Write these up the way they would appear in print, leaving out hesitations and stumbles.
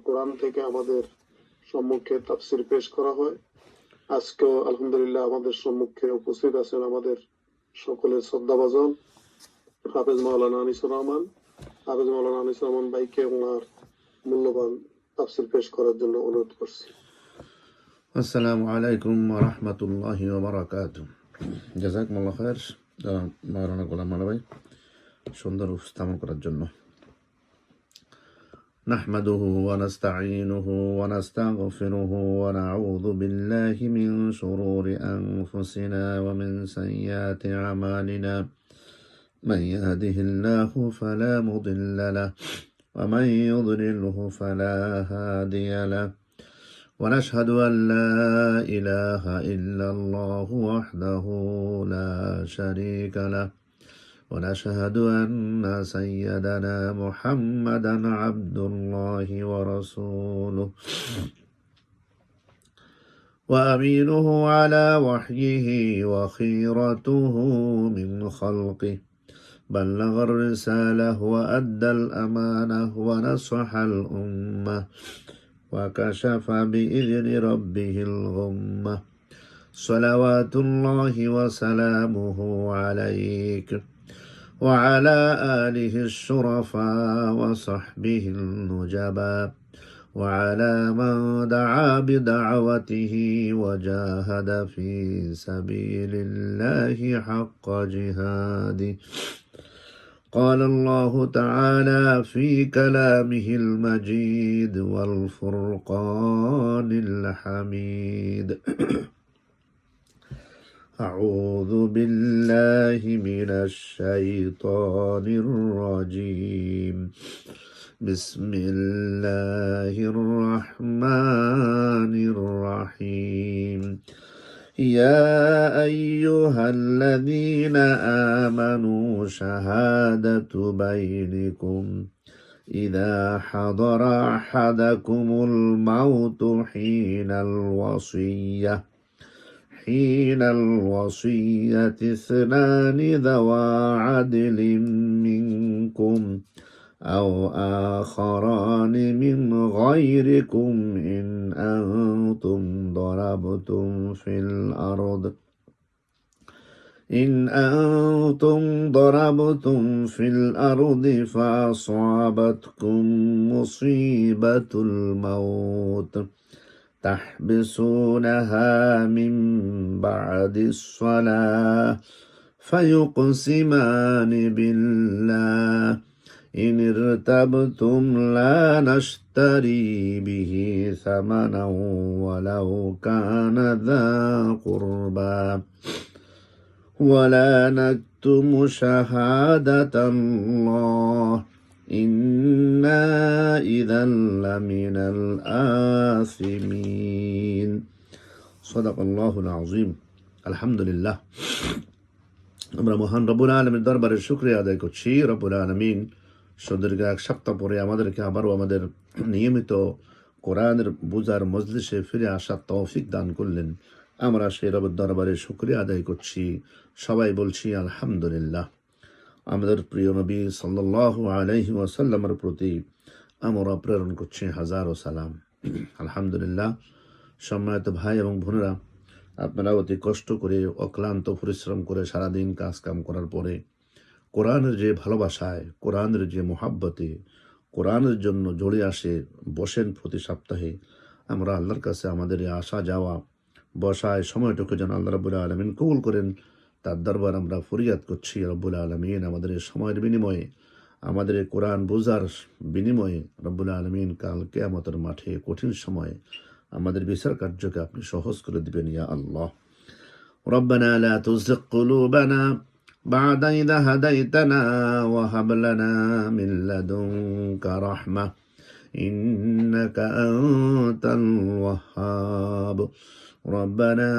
কোরআন থেকে আমাদের সম্মুখে তাফসির পেশ করা হয়। আজকেও আলহামদুলিল্লাহ আমাদের সম্মুখে উপস্থিত আছেন আমাদের সকলের শ্রদ্ধাভাজন হাফেজ মাওলানা আনিসুর রহমান। হাফেজ মাওলানা আনিসুর রহমান ভাইকে ওনার মূল্যবান তাফসির পেশ করার জন্য অনুরোধ করছি। আসসালামু আলাইকুম ওয়া রাহমাতুল্লাহি ওয়া বারাকাতুহু। জাযাকুমুল্লাহ খায়র মাওলানা গোলাম মাওলা ভাই সুন্দর উপস্থাপন করার জন্য। নাহমাদুহু ওয়া নাস্তাঈনুহু ওয়া নাস্তাগফিরুহু ওয়া নাউযু বিল্লাহি মিন শুরুরি আনফুসিনা ওয়া মিন সাইয়্যাতি আমালিনা। মান ইয়াহদিহিল্লাহু ফালা মুদিল্লা লাহু ওয়া মান ইউদ্লিলহু ফালা হাদিয়া লাহু। ونشهد أن لا إله إلا الله وحده لا شريك له ونشهد أن سيدنا محمدا عبد الله ورسوله وأمينه على وحيه وخيرته من خلقه بلغ الرسالة وأدى الأمانة ونصح الأمة وكشف بإذن ربه الغمة صلوات الله وسلامه عليك وعلى آله الشرفاء وصحبه النجباء وعلى من دعا بدعوته وجاهد في سبيل الله حق جهاده. قال الله تعالى في كلامه المجيد والفرقان الحميد أعوذ بالله من الشيطان الرجيم بسم الله الرحمن الرحيم يا أيها الذين آمنوا شهادة بينكم إذا حضر أحدكم الموت حين الوصية اثنان ذوى عدل منكم أو آخران من غيركم إن أنتم ضربتم في الأرض فأصابتكم مصيبة الموت تحبسونها من بعد الصلاة فيقسمان بالله إن ارتبتم لا نشتري به ثمنا ولو كان ذا قربى ولا نكتم شهادة الله إنا إذا لمن الآثمين صدق الله العظيم الحمد لله আমরা মহান রব্বুল আলামিনের দরবারে শুকরিয়া আদায় করছি। রব্বুল আলামিন সুদীর্ঘ এক সপ্তাহ পরে আমাদেরকে আবারও আমাদের নিয়মিত কোরআনের বুঝার মজলিসে ফিরে আসার তৌফিক দান করলেন। আমরা সেই রবের দরবারে শুকরিয়া আদায় করছি। সবাই বলছি আলহামদুলিল্লাহ। আমাদের প্রিয় নবী সাল্লাল্লাহু আলাইহি ওয়াসাল্লামের প্রতি আমরা প্রেরণ করছি হাজারো সালাম। আলহামদুলিল্লাহ। সম্মানিত ভাই এবং বোনেরা, আপনারা অতি কষ্ট করে অক্লান্ত পরিশ্রম করে সারাদিন কাজ কাম করার পরে কোরআনের যে ভালোবাসায়, কোরআনের যে মোহাব্বতে, কোরআনের জন্য জড়ে আসে বসেন প্রতি সপ্তাহে। আমরা আল্লাহর কাছে আমাদের আসা যাওয়া বসায় সময়টুকু যেন আল্লাহ রাব্বুল আলামিন কবুল করেন, তার দরবার আমরা ফরিয়াদ করছি। রব্বুল আলামিন আমাদের সময়ের বিনিময়ে, আমাদের কোরআন বোঝার বিনিময়ে রব্বুল আলামিন কাল কিয়ামতের মাঠে কঠিন সময়ে আমাদের বিচার কার্যকে আপনি সহজ করে দিবেন ইয়া আল্লাহ। রব্বানা লা তুযিগ কুলুবানা বা'দা ইযা হাদাইতানা ওয়া হাব লানা মিন লাদুনকা রাহমাহ ইন্নাকা আনতাল ওয়াহ্হাব। ربنا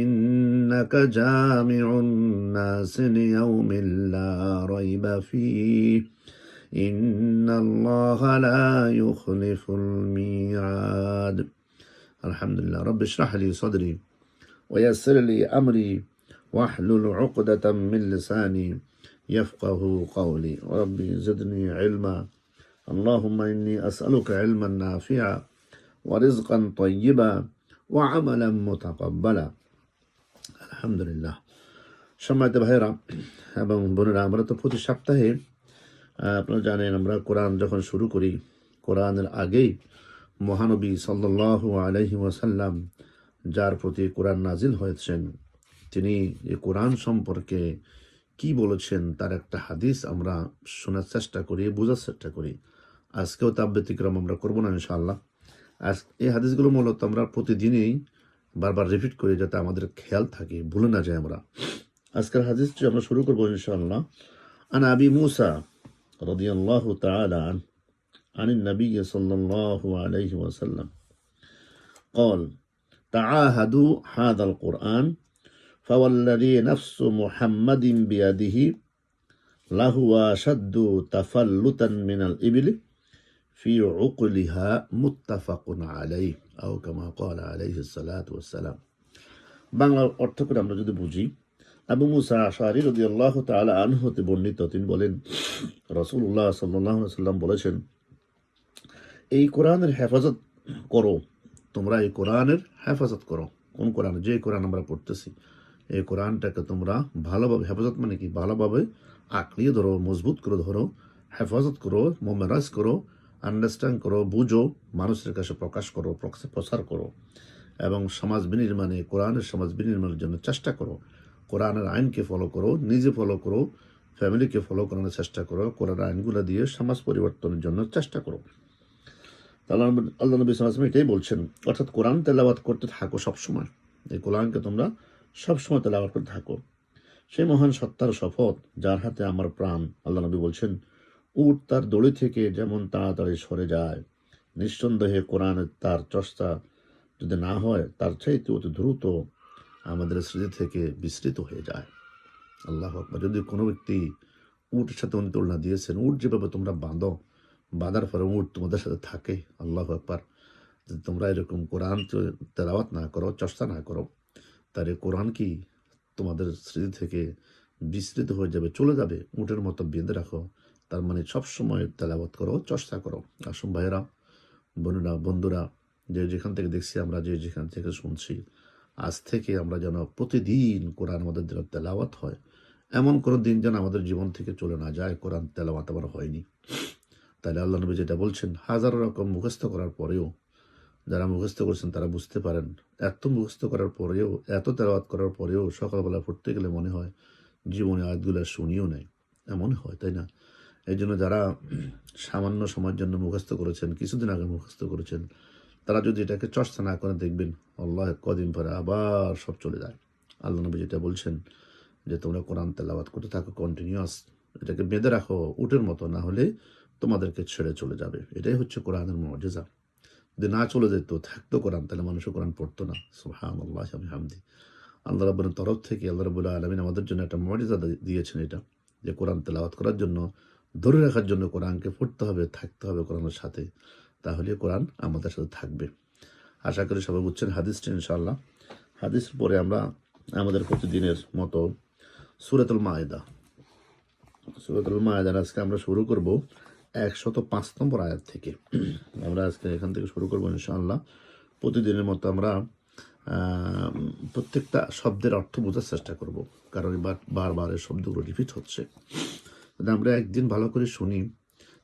إنك جامع الناس ليوم لا ريب فيه إن الله لا يخلف الميعاد. الحمد لله. رب اشرح لي صدري ويسر لي أمري واحلل عقدة من لساني يفقه قولي. ربي زدني علما اللهم إني أسألك علما نافعا ورزقا طيبا وعملا متقبلا আলহামদুলিল্লাহ। সম্মানিত ভাইয়েরা এবং বোনেরা, আমরা তো প্রতি সপ্তাহে আপনারা জানেন আমরা কোরআন যখন শুরু করি, কোরআনের আগেই মহানবী সাল্লাল্লাহু আলাইহি ওয়াসাল্লাম, যার প্রতি কোরআন নাজিল হয়েছেন, তিনি এই কোরআন সম্পর্কে কি বলেছেন তার একটা হাদিস আমরা শোনার চেষ্টা করি, বোঝার চেষ্টা করি। আজকেও তার ব্যতিক্রম আমরা করবো না ইনশাআল্লাহ। আজ এই হাদিসগুলো মূলত আমরা প্রতিদিনই বারবার রিপিট করি যাতে আমাদের খেয়াল থাকে, ভুলে না যায় আমরা। আজকের হাদিসটি আমরা শুরু করবো ইনশাআল্লাহ। আন আবি মুসা রাদিয়াল্লাহু তাআলা عن النبي صلى الله عليه وسلم قال تعاهدوا هذا القرآن فوالذي نفس محمد بيده لهو أشد تفلتا من الإبل في عقلها متفق عليه أو كما قال عليه الصلاة والسلام। বাংলার অর্থ করে আমরা যদি বুঝি, আবু মুসা আশআরী রাদিয়াল্লাহু তাআলা আনহু হতে বর্ণিত, তিনি বলেন রাসূলুল্লাহ সাল্লাল্লাহু আলাইহি ওয়াসাল্লাম বলেছেন, এই কোরআনের হেফাজত করো, তোমরা এই কোরআনের হেফাজত করো। কোন কোরআন? যে কোরআন আমরা পড়তেছি, এই কোরআনটাকে তোমরা ভালোভাবে, হেফাজত মানে কি, ভালোভাবে আঁকড়িয়ে ধরো, মজবুত করে ধরো, হেফাজত করো, মেমোরাইজ করো, আন্ডারস্ট্যান্ড করো, বুঝো, মানুষের কাছে প্রকাশ করো, প্রচার করো এবং সমাজ বিনির্মাণে, কোরআনের সমাজ বিনির্মাণের জন্য চেষ্টা করো। কোরআনের আইনকে ফলো করো, নিজে ফলো করো, ফ্যামিলিকে ফলো করানোর চেষ্টা করো, কোরআনের আইনগুলো দিয়ে সমাজ পরিবর্তনের জন্য চেষ্টা করো। আল্লাহ নবী সাল্লাল্লাহু আলাইহি ওয়াসাল্লাম এটাই বলছেন, অর্থাৎ কোরআন তেলাওয়াত করতে থাকো সবসময়। এই কোরআনকে তোমরা সবসময় তেলাওয়াত করতে থাকো। সেই মহান সত্তার শপথ যার হাতে আমার প্রাণ, আল্লাহ নবী বলছেন, উট তার দড়ি থেকে যেমন তাড়াতাড়ি সরে যায়, নিঃসন্দেহে কোরআনের তার চর্চা যদি না হয় তার চাইতে অতি দ্রুত আমাদের স্মৃতি থেকে বিস্মৃত হয়ে যায়। আল্লাহু আকবার। যদি কোনো ব্যক্তি উটের সাথে উনি তুলনা দিয়েছেন, উট যেভাবে তোমরা বাঁধার পরে উট তোমাদের সাথে থাকে, আল্লাহু আকবার, যদি তোমরা এরকম কোরআন তেলাওয়াত না করো, চর্চা না করো, তাহলে কোরআন কি তোমাদের স্মৃতি থেকে বিস্মৃত হয়ে যাবে, চলে যাবে, উটের মতো বেঁধে রাখো। তার মানে সবসময় তেলাওয়াত করো, চর্চা করো। আসুন ভাইয়েরা, বোনেরা, বন্ধুরা, যে যেখান থেকে দেখছি আমরা, যে যেখান থেকে শুনছি, আজ থেকে আমরা যেন প্রতিদিন কোরআন আমাদের যেন তেলাওয়াত হয়, এমন কোনো দিন যেন আমাদের জীবন থেকে চলে না যায় কোরআন তেলাওয়াত আমার হয়নি। তাহলে আল্লাহ নবী যেটা বলছেন, হাজারো রকম মুখস্থ করার পরেও, যারা মুখস্থ করছেন তারা বুঝতে পারেন, এত মুখস্থ করার পরেও, এত তেলাওয়াত করার পরেও সকালবেলা পড়তে গেলে মনে হয় জীবনে আয়াতগুলো শুনিও নেই, এমন হয়, তাই না? এই জন্য যারা সামান্য সময়ের জন্য মুখস্থ করেছেন, কিছুদিন আগে মুখস্থ করেছেন, তারা যদি এটাকে চর্চা না করে, দেখবেন আল্লাহ কদিন পরে আবার সব চলে যায়। আল্লাহ নবী যেটা বলছেন যে তোমরা কোরআন তেলাওয়াত করতে থাকো কন্টিনিউয়াস, এটাকে বেঁধে রাখো উটের মতো, না হলে তোমাদেরকে ছেড়ে চলে যাবে। এটাই হচ্ছে কোরআনের মুজিজা। যদি না চলে যেত, থাকতো কোরআন, তাহলে মানুষ কোরআন পড়তো না। সুবহানাল্লাহ ওয়া বিহামদিহি। আল্লাহ রাব্বুল তরফ থেকে আল্লাহ রাব্বুল আলামিন আমাদের জন্য একটা মুজিজা দিয়েছেন, এটা যে কোরআন তেলাওয়াত করার জন্য, ধরে রাখার জন্য কোরআনকে পড়তে হবে, থাকতে হবে কোরআনের সাথে, তাহলে কোরআন আমাদের সাথে থাকবে। আশা করি সবাই বুঝছেন হাদিসটি ইনশাআল্লাহ। হাদিস পরে আমরা আমাদের প্রতিদিনের মতো সূরাতুল মায়েদা, আজকে আমরা শুরু করব 105 নম্বর আয়াত থেকে। আমরা আজকে এখান থেকে শুরু করবো ইনশাআল্লাহ। প্রতিদিনের মতো আমরা প্রত্যেকটা শব্দের অর্থ বোঝার চেষ্টা করব, কারণ বারবার এই শব্দগুলো রিপিট হচ্ছে। যদি আমরা একদিন ভালো করে শুনি,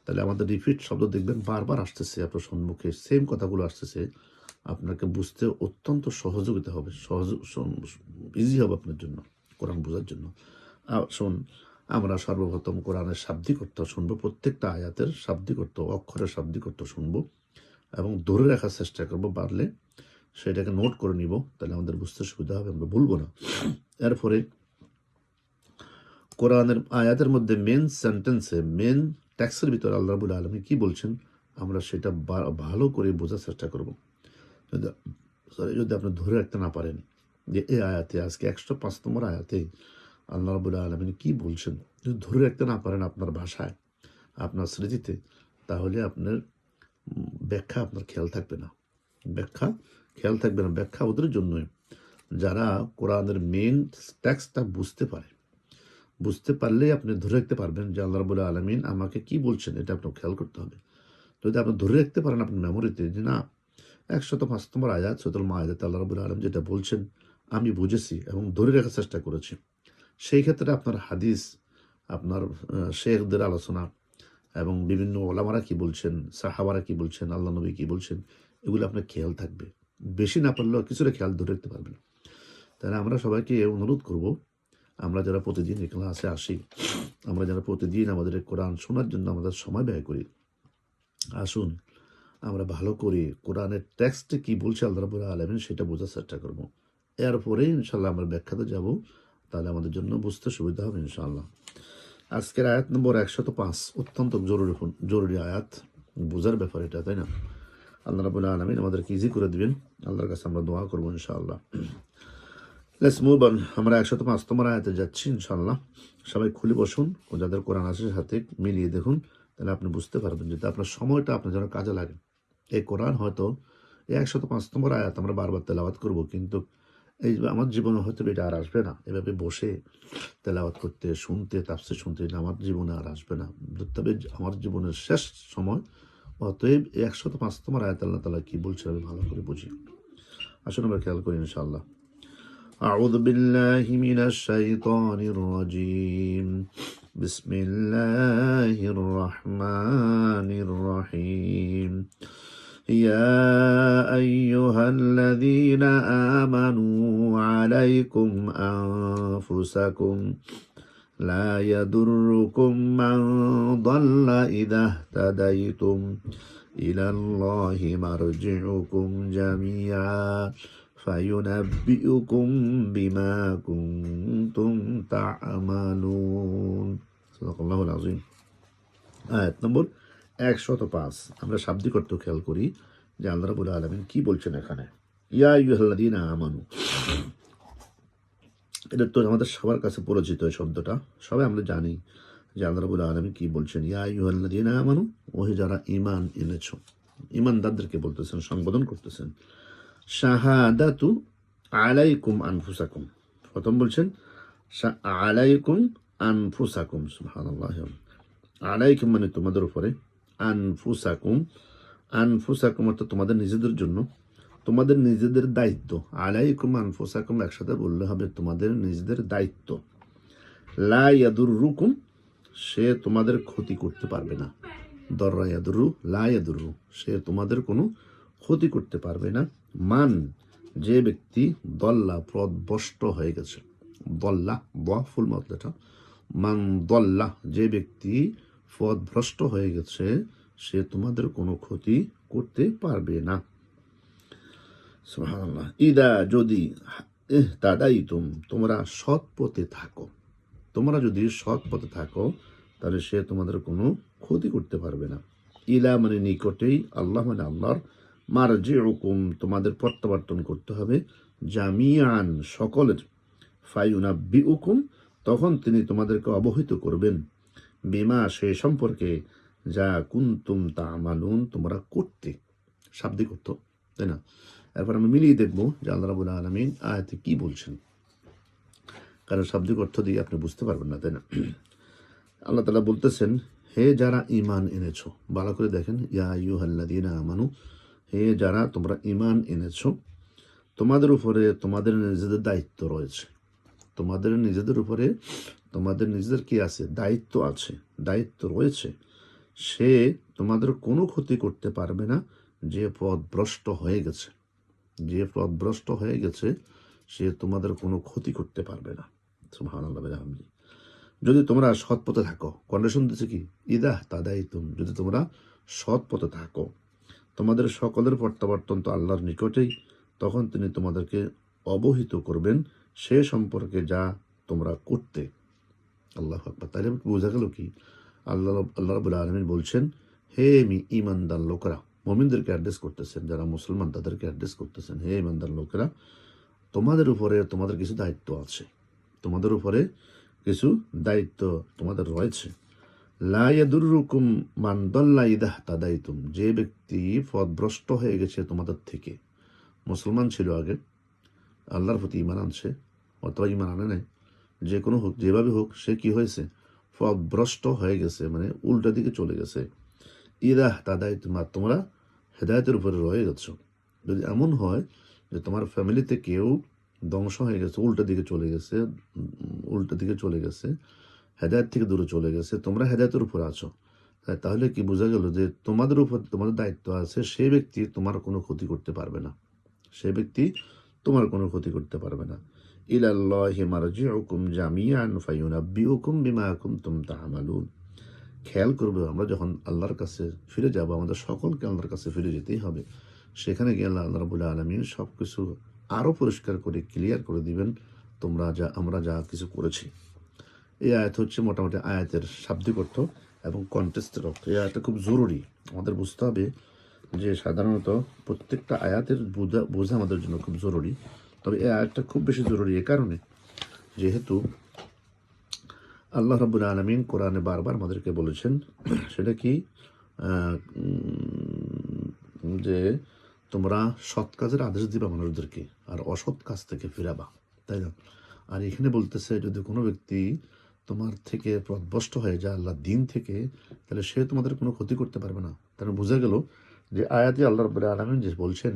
তাহলে আমাদের রিপিট শব্দ দেখবেন বারবার আসতেছে, আপনার সম্মুখে সেম কথাগুলো আসতেছে, আপনাকে বুঝতে অত্যন্ত সহযোগিতা হবে, ইজি হবে আপনার জন্য কোরআন বোঝার জন্য। আমরা সর্বপ্রথম কোরআনের শাব্দিক অর্থ শুনবো, প্রত্যেকটা আয়াতের শাব্দিক অর্থ, অক্ষরের শাব্দিক অর্থ শুনবো এবং ধরে রাখার চেষ্টা করবো, পারলে সেটাকে নোট করে নিব, তাহলে আমাদের বুঝতে সুবিধা হবে, আমরা ভুলবো না। এরপরে কোরআনের আয়াতের মধ্যে মেন সেন্টেন্সে, মেন টেক্সের ভিতরে আল্লাহ রাব্বুল আলামিন কি বলছেন, আমরা সেটা ভালো করে বোঝার চেষ্টা করবো। যদি আপনি ধরে রাখতে না পারেন যে এই আয়াতে, আজকে 105 নম্বর আয়াতে আল্লাহ রাব্বুল আলামিন কি বলছেন, যদি ধরে রাখতে না পারেন আপনার ভাষায়, আপনার স্মৃতিতে, তাহলে আপনার ব্যাখ্যা আপনার খেয়াল থাকবে না। ব্যাখ্যা ওদের জন্যই যারা কোরআনের মেন টেক্সটটা বুঝতে পারলেই আপনি ধরে রাখতে পারবেন যে আল্লাহ রাব্বুল আলামিন আমাকে কি বলছেন, এটা আপনার খেয়াল করতে হবে। যদি আপনি ধরে রাখতে পারেন আপনার মেমোরিতে যে না 105 নম্বর আয়াত সূরাতুল মাইদাতে আল্লাহ রাব্বুল আলামিন যেটা বলছেন আমি বুঝেছি এবং ধরে রাখার চেষ্টা করেছি, সেই ক্ষেত্রে আপনার হাদিস, আপনার শেখদের আলোচনা এবং বিভিন্ন ওলামারা কি বলছেন, সাহাবারা কি বলছেন, আল্লাহ নবী কি বলছেন, এগুলো আপনার খেয়াল থাকবে। বেশি না পারলেও কিছুটা খেয়াল ধরে রাখতে পারবেন। তাহলে আমরা সবাইকে অনুরোধ করব, আমরা যারা প্রতিদিন এই ক্লাসে আসি, আমরা যারা প্রতিদিন আমাদের এই কোরআন শোনার জন্য আমাদের সময় ব্যয় করি, আসুন আমরা ভালো করে কোরআনের টেক্সটে কি বলছে আল্লাহ রাব্বুল আলামিন সেটা বোঝার চেষ্টা করব। এরপরে ইনশাল্লাহ আমরা ব্যাখ্যাতে যাব, তাহলে আমাদের জন্য বুঝতে সুবিধা হবে ইনশাআল্লাহ। আজকের আয়াত নম্বর 105 অত্যন্ত জরুরি আয়াত, বোঝার ব্যাপার এটা, তাই না? আল্লাহ রাব্বুল আলামিন আমাদেরকে ইজি করে দিবেন, আল্লাহর কাছে আমরা দোয়া করবো ইনশাআল্লাহ। Let's move on. আমরা 105 নম্বর আয়াতে যাচ্ছি ইনশাআল্লাহ। সবাই খুলে বসুন ও যাদের কোরআন আছে সাথে মিলিয়ে দেখুন, তাহলে আপনি বুঝতে পারবেন যে আপনার সময়টা আপনার যেন কাজে লাগে। এই কোরআন হয়তো এই 105 নম্বর আয়াত আমরা বারবার তেলাওয়াত করব, কিন্তু এই আমার জীবনে হয়তো এটা আর আসবে না, এভাবে বসে তেলাওয়াত করতে, শুনতে, তাফসীর শুনতে আমার জীবনে আর আসবে না। তবে আমার জীবনের শেষ সময়, অতএব 105 নম্বর আয়াত আল্লাহ তাআলা কি বলছে আমি ভালো করে বুঝি। আসুন আমরা খেয়াল করি ইনশাআল্লাহ। أعوذ بالله من الشيطان الرجيم بسم الله الرحمن الرحيم يا أيها الذين آمنوا عليكم أنفسكم لا يضركم من ضل إذا اهتديتم إلى الله مرجعكم جميعا فينبئكم بما كنتم تعملون صدق الله العظيم। আয়াত নম্বর 105। আমরা শাব্দিক অর্থ খেয়াল করি যে আল্লাহ রাব্বুল আলামিন কি বলছেন এখানে। ইয়া আইয়ুহাল্লাযীনা আমানু, এটা তো আমাদের সবার কাছে পরিচিত এই শব্দটা, সবাই আমরা জানি যে আল্লাহ রাব্বুল আলামিন কি বলছেন। ইয়া আইয়ুহাল্লাযীনা আমানু, ওহে যারা ঈমান এনেছো, ঈমানদারদেরকে বলতেছেন, সম্বোধন করতেছেন। শাহাদাতু আলাইকুম আনফুসাকুম, প্রথম বলছেন আলাইকুম আনফুসাকুম, সুবহানাল্লাহ। আলাইকুম মানে তোমাদের উপরে, আনফুসাকুম, আনফুসাকুম অর্থাৎ তোমাদের নিজেদের জন্য, তোমাদের নিজেদের দায়িত্ব। আলাইকুম আনফুসাকুম একসাথে বললে হবে তোমাদের নিজেদের দায়িত্ব। লা ইয়াদুররুকুম, সে তোমাদের ক্ষতি করতে পারবে না। দররা ইয়াদুরু, লা ইয়াদুরু, সে তোমাদের কোনো ক্ষতি করতে পারবে না। মান, যে ব্যক্তি, দল্লা পথভ্রষ্ট হয়ে গেছে, দল্লা ফুল মতলেটা, মান দল্লা, যে ব্যক্তি পথভ্রষ্ট হয়ে গেছে সে তোমাদের কোনো ক্ষতি করতে পারবে না। সুবহানাল্লাহ। ইদা, যদি, ইহতাদাইতুম, তোমরা সৎ পথে থাকো, তোমরা যদি সৎ পথে থাকো তাহলে সে তোমাদের কোনো ক্ষতি করতে পারবে না। ইলা মানে নিকটেই, আল্লাহ মানে আল্লাহর, মারজিউকুম তোমাদের প্রত্যাবর্তন করতে হবে, জামিয়ান সকলের, ফায়ুনাব্বিউকুম তখন তিনি তোমাদেরকে অবহিত করবেন, বিমা সে সম্পর্কে, যা কুনতুম তা'মালুন তোমরা করতে। শাব্দিক অর্থ, তাই না? এরপর আমরা মিলিয়ে দেখবো যে আল্লাহ রাব্বুল আলামিন আয়াতে কি বলছেন, কারণ শাব্দিক অর্থ দিয়ে আপনি বুঝতে পারবেন না, তাই না? আল্লাহ তাআলা বলতেছেন, হে যারা ঈমান এনেছো, ভালো করে দেখেন, ইয়া আইয়ুহাল্লাযীনা আমানু, হে যারা তোমরা ঈমান এনেছো, তোমাদের উপরে তোমাদের নিজেদের দায়িত্ব রয়েছে, তোমাদের নিজেদের উপরে তোমাদের নিজেদের কি আছে, দায়িত্ব আছে, দায়িত্ব রয়েছে। সে তোমাদের কোনো ক্ষতি করতে পারবে না যে পথভ্রষ্ট হয়ে গেছে, যে পথভ্রষ্ট হয়ে গেছে সে তোমাদের কোনো ক্ষতি করতে পারবে না। সুবহানাল্লাহ। যদি তোমরা সৎ পথে থাকো, কন্ডিশন দিচ্ছে কি, ইদা তাদাইতুম, যদি তোমরা সৎ পথে থাকো, তোমাদের সকলের প্রত্যাবর্তন তো আল্লাহর নিকটেই, তখন তিনি তোমাদেরকে অবহিত করবেন সে সম্পর্কে যা তোমরা করতে। আল্লাহু আকবার। তাহলে বোঝা গেল কি, আল্লাহ রাব্বুল আলামিন বলছেন, হে ঈমানদার লোকেরা, মুমিনদেরকে অ্যাড্রেস করতেছেন, যারা মুসলমান তাদেরকে অ্যাড্রেস করতেছেন, হে ঈমানদার লোকেরা, তোমাদের উপরে তোমাদের কিছু দায়িত্ব আছে, তোমাদের উপরে কিছু দায়িত্ব তোমাদের রয়েছে। লা ইয়াদুররুকুম মান দাল্লা ইদা ইহতাদাইতুম, যে ব্যক্তি পথভ্রষ্ট হয়ে গেছে তোমাদের থেকে, মুসলমান ছিল আগে, আল্লাহর প্রতি ঈমান আনছে অথবা ঈমান আনে নাই, যে কোনো হোক, যেভাবে হোক, সে কি হয়েছে, পথভ্রষ্ট হয়ে গেছে, মানে উল্টা দিকে চলে গেছে। ইদাহ তাদাই তোমরা হেদায়েতের উপরে রয়ে গেছো। যদি এমন হয় যে তোমার ফ্যামিলিতে কেউ ধ্বংস হয়ে গেছে, উল্টা দিকে চলে গেছে, হেদায়েত থেকে দূরে চলে গেছে, তোমরা হেদায়েতের উপর আছো, তাহলে কি বোঝা গেল যে তোমাদের উপর তোমাদের দায়িত্ব আছে, সে ব্যক্তি তোমার কোনো ক্ষতি করতে পারবে না, ইলাল্লাহি মারজিউকুম জামিআন ফায়ুনাব্বিউকুম বিমা কুনতুম তা'মালুন। খেয়াল করবে, আমরা যখন আল্লাহর কাছে ফিরে যাব, আমাদের সকলকে আল্লাহর কাছে ফিরে যেতেই হবে। সেখানে গিয়ে আল্লাহ রাব্বুল আলামিন সবকিছু আরো পরিষ্কার করে ক্লিয়ার করে দিবেন আমরা যা কিছু করেছি। এই আয়াত হচ্ছে মোটামুটি আয়াতের শাব্দিক অর্থ এবং কন্টেক্সটের অর্থ। এই আয়াতটা খুব জরুরি, আমাদের বুঝতে হবে যে সাধারণত প্রত্যেকটা আয়াতের বোঝা আমাদের জন্য খুব জরুরি। তবে এই আয়াতটা খুব বেশি জরুরি এ কারণে, যেহেতু আল্লাহ রাব্বুল আলামিন কোরআনে বারবার আমাদেরকে বলেছেন, সেটা কি যে তোমরা সৎ কাজের আদেশ দিবা মানুষদেরকে আর অসৎ কাজ থেকে ফিরাবা, তাই না? আর এখানে বলতেছে যদি কোনো ব্যক্তি তোমার থেকে পথভ্রষ্ট হয়ে যায় আল্লাহর দিন থেকে, তাহলে সে তোমাদের কোনো ক্ষতি করতে পারবে না। তাহলে বোঝা গেল যে আয়াতে আল্লাহ রাব্বুল আলামিন যে বলছেন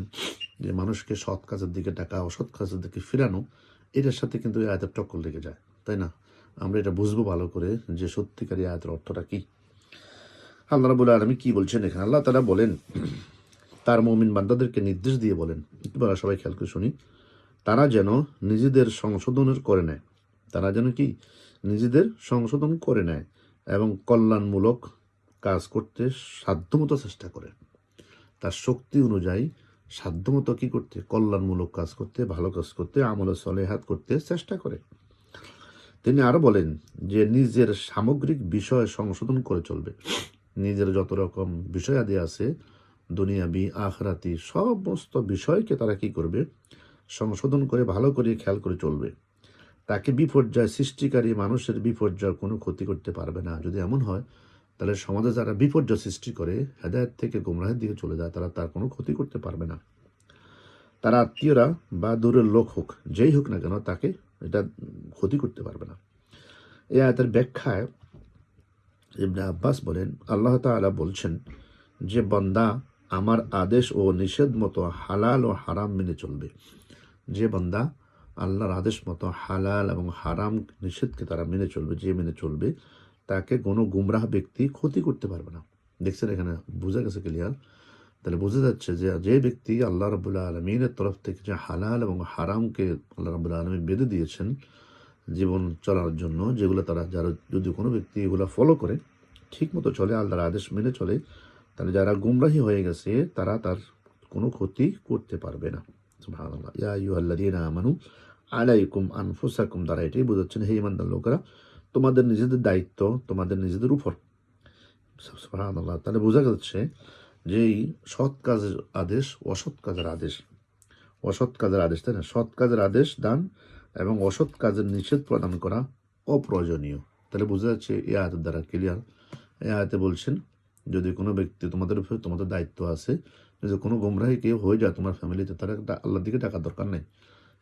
যে মানুষকে সৎ কাজের দিকে ডাকা, অসৎ কাজের দিকে ফিরানো, এটার সাথে কিন্তু এই আয়াতের টক্কর লেগে যায়, তাই না? আমরা এটা বুঝবো ভালো করে যে সত্যিকার এই আয়াতের অর্থটা কি। আল্লাহ রাব্বুল আলামিন কি বলছেন এখানে? আল্লাহ তাআলা বলেন, তার মুমিন বান্দাদেরকে নির্দেশ দিয়ে বলেন, একটু সবাই খেয়াল করে শুনি, তারা যেন নিজেদের সংশোধন করে নেয় এবং কল্যাণমূলক কাজ করতে সাধ্যমতো চেষ্টা করে। তার শক্তি অনুযায়ী সাধ্যমতো কি করতে? কল্যাণমূলক কাজ করতে, ভালো কাজ করতে, আমলে সলেহাত করতে চেষ্টা করে। তিনি আরো বলেন যে নিজের সামগ্রিক বিষয় সংশোধন করে চলবে। নিজের যত রকম বিষয় আদি আছে, দুনিয়াবি আখরাতি সমস্ত বিষয়কে তারা কি করবে? সংশোধন করে ভালো করে খেয়াল করে চলবে। তাকে বিপর্যয় সৃষ্টিকারী মানুষের বিপর্যয় কোনো ক্ষতি করতে পারবে না। যদি এমন হয়, তাহলে সমাজে যারা বিপর্যয় সৃষ্টি করে, হেদায়েত থেকে গোমরাহের দিকে চলে যায়, তারা তার কোনো ক্ষতি করতে পারবে না। তার আত্মীয়রা বা দূরের লোক হোক, যেই হোক না কেন, তাকে এটা ক্ষতি করতে পারবে না। এই আয়াতের ব্যাখ্যায় ইবনে আব্বাস বলেন, আল্লাহ তাআলা বলছেন যে বান্দা আমার আদেশ ও নিষেধ মতো হালাল ও হারাম মেনে চলবে। যে বান্দা আল্লাহর আদেশ মতো হালাল এবং হারাম নিষেধকে তারা মেনে চলবে, তাকে কোনো গুমরাহ ব্যক্তি ক্ষতি করতে পারবে না। দেখছেন এখানে বোঝা গেছে ক্লিয়ার? তাহলে বোঝা যাচ্ছে যে যে ব্যক্তি আল্লাহ রাব্বুল আলামিনের তরফ থেকে যে হালাল এবং হারামকে আল্লাহ রাব্বুল আলামিন বেঁধে দিয়েছেন জীবন চলার জন্য, যারা যদি কোনো ব্যক্তি এগুলো ফলো করে, ঠিক মতো চলে, আল্লাহর আদেশ মেনে চলে, তাহলে যারা গুমরাহী হয়ে গেছে তারা তার কোনো ক্ষতি করতে পারবে না। সুবহানাল্লাহ। ইয়া আইয়ুহাল্লাযীনা আমানু আলাইকুম আনফুসাকুম, দ্বারা এটাই বোঝাচ্ছেন, হে ঈমানদার লোকেরা, তোমাদের নিজেদের দায়িত্ব তোমাদের নিজেদের উপর। সুবহানাল্লাহ। তাহলে বোঝা যাচ্ছে যে এই সৎ কাজের আদেশ, অসৎ কাজের আদেশ, তাই না? সৎ কাজের আদেশ দান এবং অসৎ কাজের নিষেধ প্রদান করা অপ্রয়োজনীয়। তাহলে বোঝা যাচ্ছে এই আয়াতের দ্বারা ক্লিয়ার। এই আয়াতে বলছেন যদি কোনো ব্যক্তি তোমাদের উপরে, তোমাদের দায়িত্ব আছে, যদি কোনো গোমরাহী কেউ হয়ে যায় তোমার ফ্যামিলিতে, তারা আল্লাহর দিকে টাকার দরকার নেই,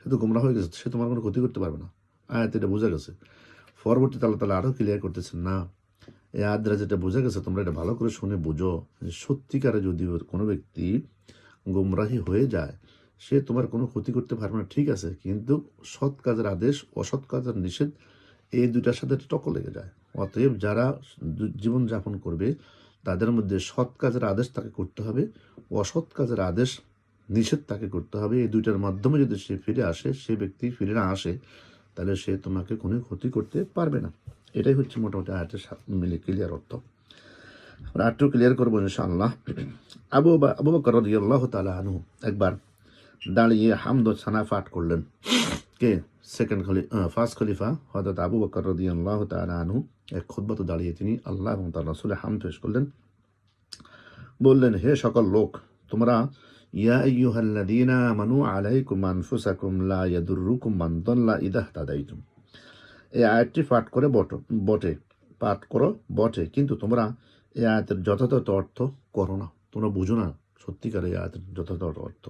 সে তো গোমরাহ হয়ে গেছে, সে তোমার কোনো ক্ষতি করতে পারবে না। আয়াতে এটা বোঝা গেছে। পরবর্তীতে আল্লাহ তাআলা আরও ক্লিয়ার করতেছেন, না, এই আয়াত দ্বারা যেটা বোঝা গেছে, তোমরা এটা ভালো করে শুনে বুঝো, যে সত্যিকারে যদি কোনো ব্যক্তি গোমরাহী হয়ে যায়, সে তোমার কোনো ক্ষতি করতে পারবে না, ঠিক আছে, কিন্তু সৎ কাজের আদেশ, অসৎ কাজের নিষেধ, এই দুইটার সাথে টক্কর লেগে যায়। অতএব যারা জীবনযাপন করবে, তাদের মধ্যে সৎ কাজের আদেশ তাকে করতে হবে, অসৎ কাজের আদেশ নিষেধ তাকে করতে হবে। এই দুইটার মাধ্যমে যদি সে ব্যক্তি ফিরে না আসে, তাহলে সে তোমাকে কোনো ক্ষতি করতে পারবে না। এটাই হচ্ছে মোটামুটি আয়াতের মিলে ক্লিয়ার অর্থ। আমরা আরেকটু ক্লিয়ার করবো ইনশাআল্লাহ। আবু বকর রাদিয়াল্লাহু তাআলা আনহু একবার দাঁড়িয়ে হামদ ও সানা পাঠ করলেন। কে? ফার্স্ট খলিফা হযরত আবু বকর রাদিয়াল্লাহু তাআলা আনহু এক খুতবাতে দাঁড়িয়ে তিনি আল্লাহ এবং তার রাসূলের হামদ পেশ করলেন। বললেন, হে সকল লোক, তোমরা ইয়া আইয়ুহাল্লাযীনা আমানু আলাইকুম আনফুসাকুম লা ইয়াদুররুকুম মান দাল্লা ইযা ইহতাদাইতুম। এই আয়াতটি পাঠ করো বটে, কিন্তু তোমরা এই আয়াতের যথাযথ অর্থ করো না, তোমরা বুঝো না সত্যিকার এই আয়াতের যথাযথ অর্থ।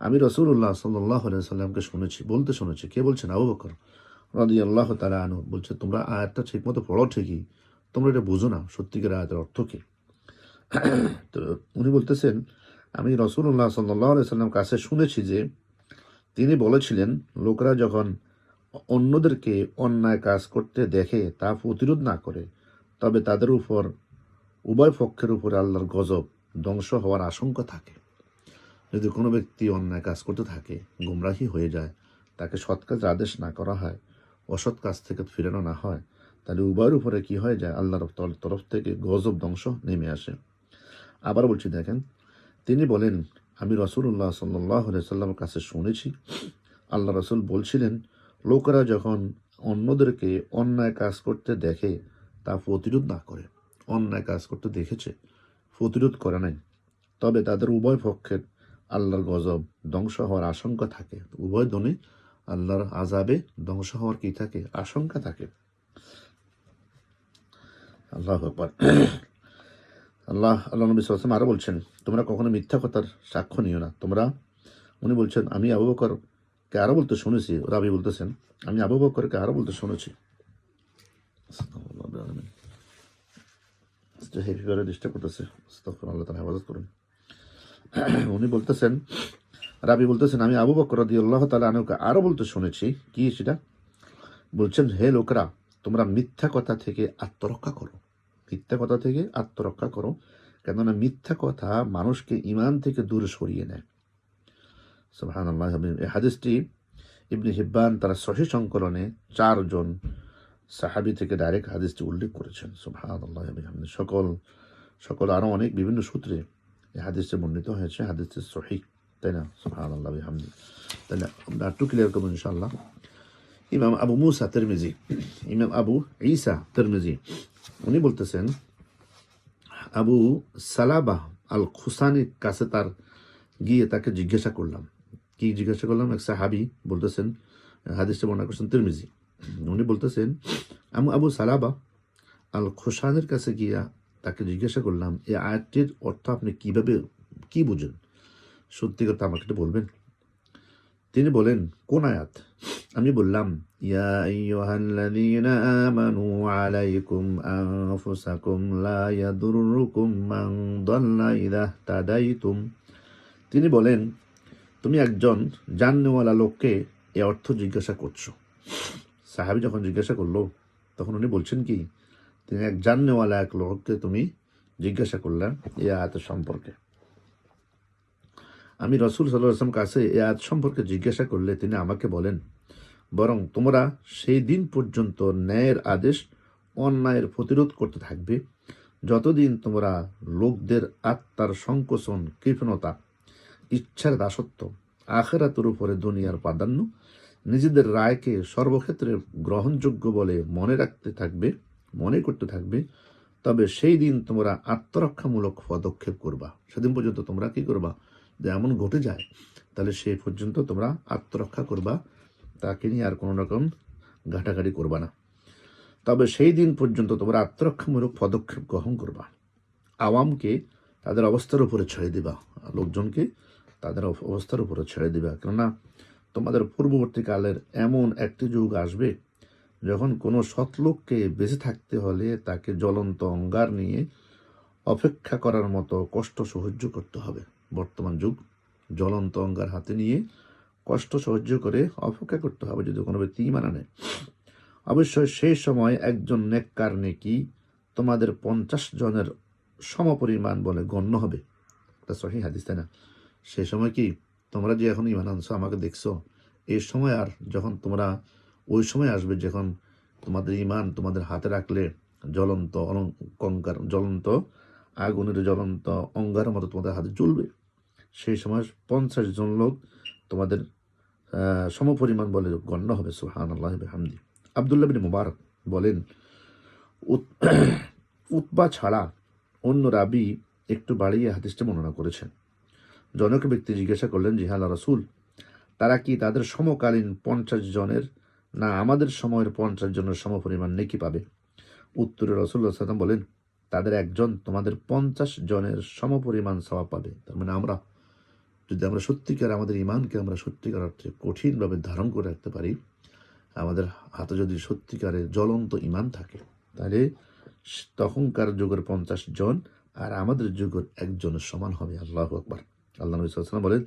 আমি রাসূলুল্লাহ সাল্লাল্লাহু আলাইহি ওয়াসাল্লামকে বলতে শুনেছি। কে বলছেন? আবু বকর রাদিয়াল্লাহু তাআলা আনহু বলছে, তোমরা আয়াতটা ঠিকমতো পড়ো ঠিকই, তোমরা এটা বুঝো না সত্যিকার আয়াতের অর্থ কি। তো উনি বলতেছেন, আমি রাসূলুল্লাহ সাল্লাল্লাহু আলাইহি সাল্লাম কাছে শুনেছি যে তিনি বলেছিলেন, লোকরা যখন অন্যদেরকে অন্যায় কাজ করতে দেখে তা প্রতিরোধ না করে, তবে তাদের উপর উভয় পক্ষের উপরে আল্লাহর গজব, ধ্বংস হওয়ার আশঙ্কা থাকে। যদি কোনো ব্যক্তি অন্যায় কাজ করতে থাকে, গুমরাহি হয়ে যায়, তাকে সৎ কাজের আদেশ না করা হয়, অসৎ কাজ থেকে ফিরানো না হয়, তাহলে উভয়ের উপরে কি হয়ে যায়? আল্লাহর তরফ থেকে গজব, ধ্বংস নেমে আসে। আবার বলছি, দেখেন, তিনি বলেন, আমি রাসূলুল্লাহ সাল্লাল্লাহু আলাইহি সাল্লামের কাছে শুনেছি, আল্লাহ রাসূল বলছিলেন, লোকেরা যখন অন্যদেরকে অন্যায় কাজ করতে দেখে তা প্রতিরোধ না করে, অন্যায় কাজ করতে দেখেছে, প্রতিরোধ করে নাই, তবে তাদের উভয় পক্ষের আল্লাহর গজব, ধ্বংস হওয়ার আশঙ্কা থাকে। উভয় দনে আল্লাহর আযাবে ধ্বংস হওয়ার কি থাকে? আশঙ্কা থাকে। আল্লাহু আকবার। আল্লাহ নবী সাল্লাল্লাহু আলাইহি ওয়াসাল্লাম আরো বলছেন, তোমরা কখনো মিথ্যা কথার সাক্ষ্য নিও না। উনি বলছেন, আমি আবু বকরকে আরো বলতে শুনেছি, রাবী বলতেছেন, আমি আবু বকরকে আরো বলতে শুনেছি। হেভি করে ডিস্টার্ব করতেছে, আল্লাহ তাআলা হেফাজত করুন। উনি বলতেছেন, রাবী বলতেছেন, আমি আবু বকর রাদিয়াল্লাহু তাআলা আনহুকে আরো বলতে শুনেছি, কি সেটা? বলছেন, হে লোকরা, তোমরা মিথ্যা কথা থেকে আত্মরক্ষা করো। মিথ্যা কথা থেকে আত্মরক্ষা করো, কেননা মিথ্যা কথা মানুষকে ঈমান থেকে দূরে সরিয়ে নেয়। সুবহানাল্লাহ। এই হাদিসটি ইবনে হিব্বান তার সহিহ সংকলনে 4 জন সাহাবী থেকে ডাইরেক্ট হাদিসটি উল্লেখ করেছেন। সুবহানাল্লাহ। সকল আরো অনেক বিভিন্ন সূত্রে এই হাদিসটি বর্ণিত হয়েছে। হাদিসটি সহিহ, তাই না? সুবহানাল্লাহ বিহামদি। তাহলে আমরা একটু ক্লিয়ার করবো ইনশাআল্লাহ। ইমাম আবু মুসা তিরমিজি, ইমাম আবু ঈসা তিরমিজি, উনি বলতেছেন, আবু সালাবাহ আল খুসানির কাছে গিয়ে তাকে জিজ্ঞাসা করলাম। কি জিজ্ঞাসা করলাম? এক সাহাবী বলতেছেন, হাদিসটা বর্ণনা করছেন তিরমিজি। উনি বলতেছেন, আমি আবু সালাবা আল খুসানির কাছে গিয়া তাকে জিজ্ঞাসা করলাম, এই আয়াতটির অর্থ আপনি কি বুঝেন? সত্যি কথা আমাকে একটু বলবেন। তিনি বলেন, কোন আয়াত? আমি বললাম, ইয়া আইয়ুহাল্লাযীনা আমানু আলাইকুম আনফুসাকুম লা ইয়াদুররুকুম মান দাল্লা ইযা তাদাইতুম। তিনি বলেন, তুমি একজন জাননেওয়ালা লোককে এ অর্থ জিজ্ঞাসা করছো। সাহাবী যখন জিজ্ঞাসা করলো, তখন উনি বলছেন কি, তিনি এক জাননেওয়ালা এক লোককে তুমি জিজ্ঞাসা করলেন এই আয়াতের সম্পর্কে। আমি রাসূল সাল্লাল্লাহু আলাইহি ওয়াসাল্লাম কাছে এই আয়াত সম্পর্কে জিজ্ঞাসা করলে তিনি আমাকে বলেন, বরং তোমরা সেই দিন পর্যন্ত ন্যায়ের আদেশ, অন্যায়ের প্রতিরোধ করতে থাকবে, যতদিন তোমরা লোকদের আত্মার সংকোচন, কৃপণতা, ইচ্ছার দাসত্ব, আখিরাতের উপরে দুনিয়ার প্রাধান্য, নিজেদের রায়কে সর্বক্ষেত্রে গ্রহণযোগ্য বলে মনে করতে থাকবে, তবে সেই দিন তোমরা আত্মরক্ষামূলক পদক্ষেপ করবা। সেদিন পর্যন্ত তোমরা কি করবা? যে এমন ঘটে যায়, তাহলে সেই পর্যন্ত তোমরা আত্মরক্ষা করবা, তাকে নিয়ে আর কোনো রকম ঘাটাঘাটি করবা না। তবে সেই দিন পর্যন্ত তোমরা আত্মরক্ষামূলক পদক্ষেপ গ্রহণ করবা। আওয়ামকে তাদের অবস্থার উপরে ছেড়ে দিবা, লোকজনকে তাদের অবস্থার উপরে ছেড়ে দিবা। কেননা তোমাদের পূর্ববর্তীকালের এমন একটি যুগ আসবে, যখন কোনো সৎলোককে বেঁচে থাকতে হলে তাকে জ্বলন্ত অঙ্গার নিয়ে অপেক্ষা করার মতো কষ্ট সহ্য করতে হবে। বর্তমান যুগ, জ্বলন্ত অঙ্গার হাতে নিয়ে কষ্ট সহ্য করে অপেক্ষা করতে হবে যদি কোনো ব্যক্তি ঈমান আনে। অবশ্যই সেই সময় একজন নেককার নেকি তোমাদের 50 জনের সমপরিমাণ বলে গণ্য হবে। এটা সহিহ হাদিস, তাই না? সেই সময় কি, তোমরা যে এখন ঈমান আনছো, আমাকে দেখছো, এই সময় আর যখন তোমরা ওই সময় আসবে যখন তোমাদের ঈমান তোমাদের হাতে রাখলে জ্বলন্ত আগুনের জ্বলন্ত অঙ্গারের মতো তোমাদের হাতে জ্বলবে। সেই সময় 50 জন লোক তোমাদের সমপরিমাণ বলে গণ্য হবে। সুবহানাল্লাহ বিহামদি। আব্দুল্লাহ বিন মুবারক বলেন, উতবা ছাড়া অন্য রাবী একটু বাড়িয়ে হাদিসটা বর্ণনা করেছেন। জনক ব্যক্তি জিজ্ঞাসা করলেন, জি আল্লাহ রাসূল, তারা কি তাদের সমকালীন 50 জনের না আমাদের সময়ের 50 জনের সমপরিমাণ নেকি পাবে? উত্তরে রাসূলুল্লাহ সাল্লাল্লাহু আলাইহি ওয়াসাল্লাম বলেন, তাদের একজন তোমাদের 50 জনের সমপরিমাণ সওয়াব পাবে। তার মানে যদি আমরা সত্যিকার আমাদের ঈমানকে আমরা সত্যিকার অর্থে কঠিনভাবে ধারণ করে রাখতে পারি, আমাদের হাতে যদি সত্যিকারের জ্বলন্ত ঈমান থাকে, তাহলে তখনকার যুগের 50 জন আর আমাদের যুগের একজনের সমান হবে। আল্লাহু আকবার। আল্লাহ নবী সাল্লাল্লাহু আলাইহি ওয়াসাল্লাম বলেন,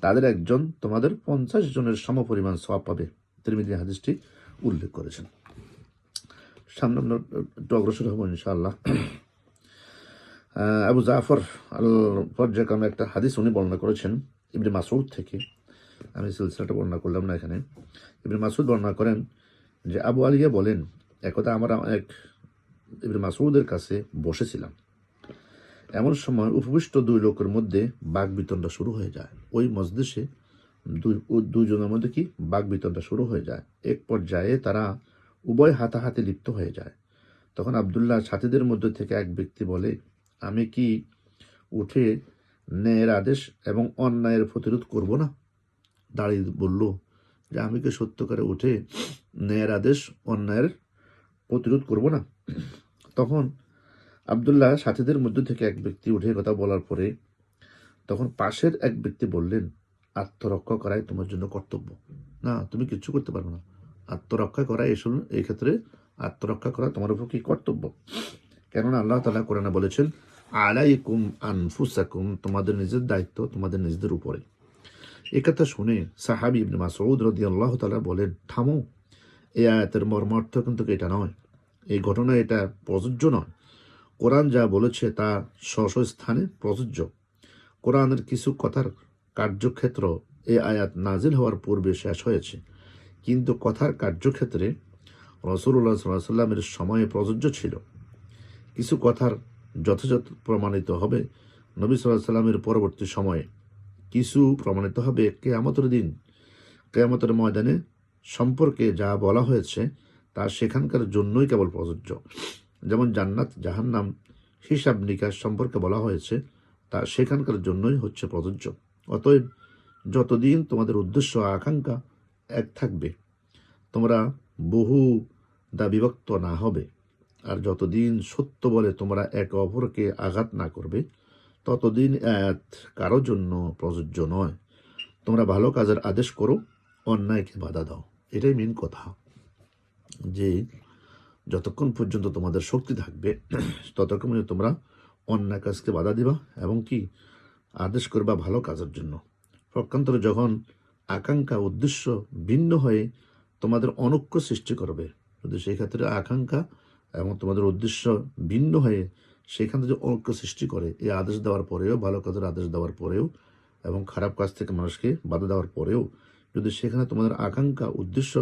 তাদের একজন তোমাদের 50 জনের সমপরিমাণ সওয়াব পাবে। তিরমিজি হাদিসটি উল্লেখ করেছেন। সামনে আমরা একটু অগ্রসর হবো ইনশাআল্লাহ। আবু জাফর আল পর্যায়ক্রমে একটা হাদিস উনি বর্ণনা করেছেন ইবনে মাসউদ থেকে। আমি সিলসিলাটা বর্ণনা করলাম না এখানে। ইবনে মাসউদ বর্ণনা করেন যে আবু আলিয়া বলেন, একদা আমরা এক ইবনে মাসউদের কাছে বসেছিলাম। এমন সময় উপবিষ্ট দুই লোকের মধ্যে বাকবিতণ্ডা শুরু হয়ে যায়। ওই মজলিসে দুইজনের মধ্যে কি বাকবিতণ্ডা শুরু হয়ে যায়। এক পর্যায়ে তারা উভয় হাতাহাতি লিপ্ত হয়ে যায়। তখন আব্দুল্লাহ সাথীদের মধ্যে থেকে এক ব্যক্তি বলে, আমি কি উঠে ন্যায়ের আদেশ এবং অন্যায়ের প্রতিরোধ করব না? দাঁড়িয়ে বলল যে আমি কি সত্যকারে উঠে ন্যায়ের আদেশ অন্যায়ের প্রতিরোধ করব না? তখন আব্দুল্লাহ সাথীদের মধ্যে থেকে এক ব্যক্তি উঠে কথা বলার পরে তখন পাশের এক ব্যক্তি বললেন, আত্মরক্ষা করাই তোমার জন্য কর্তব্য। না, তুমি কিচ্ছু করতে পারবে না। আত্মরক্ষা করাই এই ক্ষেত্রে আত্মরক্ষা করা তোমার উপর কি কর্তব্য। কেননা আল্লাহ তাআলা কোরআনে বলেছেন, আলাইকুম আনফুসাকুম, তোমাদের নিজের দায়িত্ব তোমাদের নিজেদের উপরে। এই কথা শুনে সাহাবী ইবনে মাসউদ রাদিয়াল্লাহু তাআলা বলেন, থামো, এই আয়াতের মর্মার্থ কিন্তু এটা নয়, এই ঘটনা এটা প্রযোজ্য নয়। কোরআন যা বলেছে তা স্ব স্থানে প্রযোজ্য। কোরআনের কিছু কথার কার্যক্ষেত্র এই আয়াত নাজিল হওয়ার পূর্বে শেষ হয়েছে, কিন্তু কথার কার্যক্ষেত্রে রাসূলুল্লাহ সাল্লাল্লাহু আলাইহি ওয়াসাল্লামের সময়ে প্রযোজ্য ছিল। কিছু কথার যথাযথ প্রমাণিত হবে নবী সাল্লাল্লাহু আলাইহি ওয়াসাল্লামের পরবর্তী সময়ে, কিছু প্রমাণিত হবে কিয়ামতের দিন। কিয়ামতের ময়দানে সম্পর্কে যা বলা হয়েছে তা সেখানকার জন্যই কেবল প্রযোজ্য। যেমন জান্নাত জাহান্নাম হিসাব নিকাশ সম্পর্কে বলা হয়েছে তা সেখানকার জন্যই হচ্ছে প্রযোজ্য। অতএব যতদিন তোমাদের উদ্দেশ্য আকাঙ্ক্ষা এক থাকবে, তোমরা বহু বিভক্ত না হবে, আর যতদিন সত্য বলে তোমরা একে অপরকে আঘাত না করবে, ততদিন আয়াত কারোর জন্য প্রযোজ্য নয়। তোমরা ভালো কাজের আদেশ করো, অন্যায়কে বাধা দাও। এটাই মেন কথা, যে যতক্ষণ পর্যন্ত তোমাদের শক্তি থাকবে ততক্ষণ পর্যন্ত তোমরা অন্যায় কাজকে বাধা দিবা এবং কি আদেশ করবা ভালো কাজের জন্য। পক্ষান্তরে যখন আকাঙ্ক্ষা উদ্দেশ্য ভিন্ন হয়ে তোমাদের অনৈক্য সৃষ্টি করবে, যদি সেই ক্ষেত্রে আকাঙ্ক্ষা এবং তোমাদের উদ্দেশ্য ভিন্ন হয়ে সেখান থেকে অনৈক্য সৃষ্টি করে, এই আদেশ দেওয়ার পরেও, ভালো কাজের আদেশ দেওয়ার পরেও এবং খারাপ কাজ থেকে মানুষকে বাধা দেওয়ার পরেও, যদি সেখানে তোমাদের আকাঙ্ক্ষা উদ্দেশ্য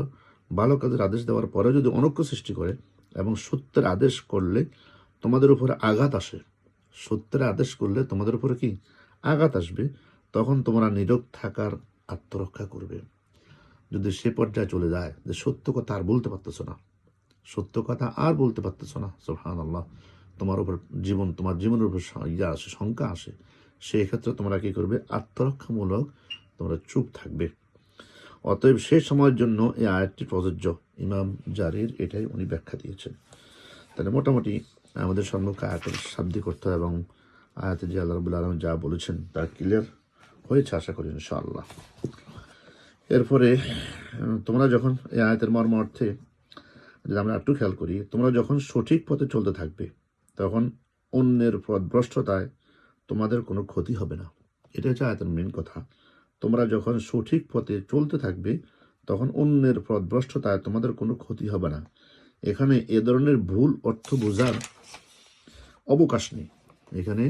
ভালো কাজের আদেশ দেওয়ার পরেও যদি অনৈক্য সৃষ্টি করে এবং সত্যের আদেশ করলে তোমাদের উপরে আঘাত আসে, সত্যের আদেশ করলে তোমাদের উপরে কি আঘাত আসবে, তখন তোমরা নীরব থাকার আত্মরক্ষা করবে। যদি সে পর্যায়ে চলে যায় যে সত্য কথা আর বলতে পারতেছ না, সত্য কথা আর বলতে পারতেছ না, সুবহানাল্লাহ, তোমার উপর তোমার জীবনের উপর আসে, শঙ্কা আসে, সেই ক্ষেত্রে তোমরা কি করবে? আত্মরক্ষামূলক তোমরা চুপ থাকবে। অতএব সেই সময়ের জন্য এই আয়াতটি প্রযোজ্য। ইমাম জারির এটাই উনি ব্যাখ্যা দিয়েছেন। তাহলে মোটামুটি আমাদের সম্মুখে আয়াতের শাব্দিক অর্থ এবং আয়াতে যে আল্লাহ রাব্বুল আলামিন যা বলেছেন তা ক্লিয়ার হয়েছে আশা করি ইনশাআল্লাহ। এরপরে তোমরা যখন এই আয়াতের মর্ম অর্থে যদি আমরা একটু খেয়াল করি, তোমরা যখন সঠিক পথে চলতে থাকবে তখন অন্যের পথভ্রষ্টতায় তোমাদের কোনো ক্ষতি হবে না। এটা হচ্ছে আয়াতের মেন কথা। তোমরা যখন সঠিক পথে চলতে থাকবে তখন অন্যের পথভ্রষ্টতায় তোমাদের কোনো ক্ষতি হবে না। এখানে এ ধরনের ভুল অর্থ বোঝার অবকাশ নেই। এখানে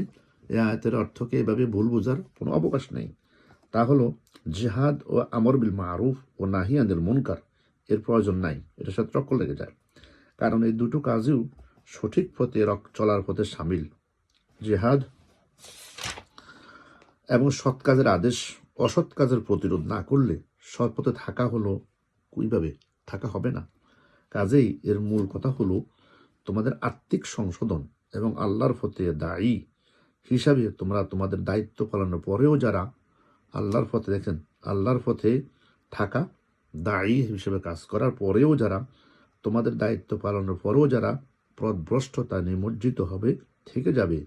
এই আয়াতের অর্থকে এভাবে ভুল বোঝার কোনো অবকাশ নেই। তা হলো জিহাদ ও আমর বিল মারুফ ও নাহি আনিল মুনকার এর প্রয়োজন নাই, এটার সাথে টক্কর লেগে যায়। কারণ এই দুটো কাজেও সঠিক পথে চলার পথে সামিল। জিহাদ এবং সৎ কাজের আদেশ, অসৎ কাজের প্রতিরোধ না করলে সৎ পথে থাকা হলো কিভাবে? থাকা হবে না। কাজেই এর মূল কথা হলো তোমাদের আত্মিক সংশোধন এবং আল্লাহর পথে দায়ী হিসাবে তোমরা তোমাদের দায়িত্ব পালনের পরেও যারা আল্লাহর পথে, দেখেন, আল্লাহর পথে থাকা, দায়ী হিসেবে কাজ করার পরেও যারা তোমাদের দায়িত্ব পালনের পরেও যারা পথভ্রষ্টতা নিমজ্জিত হবে থেকে যাবে,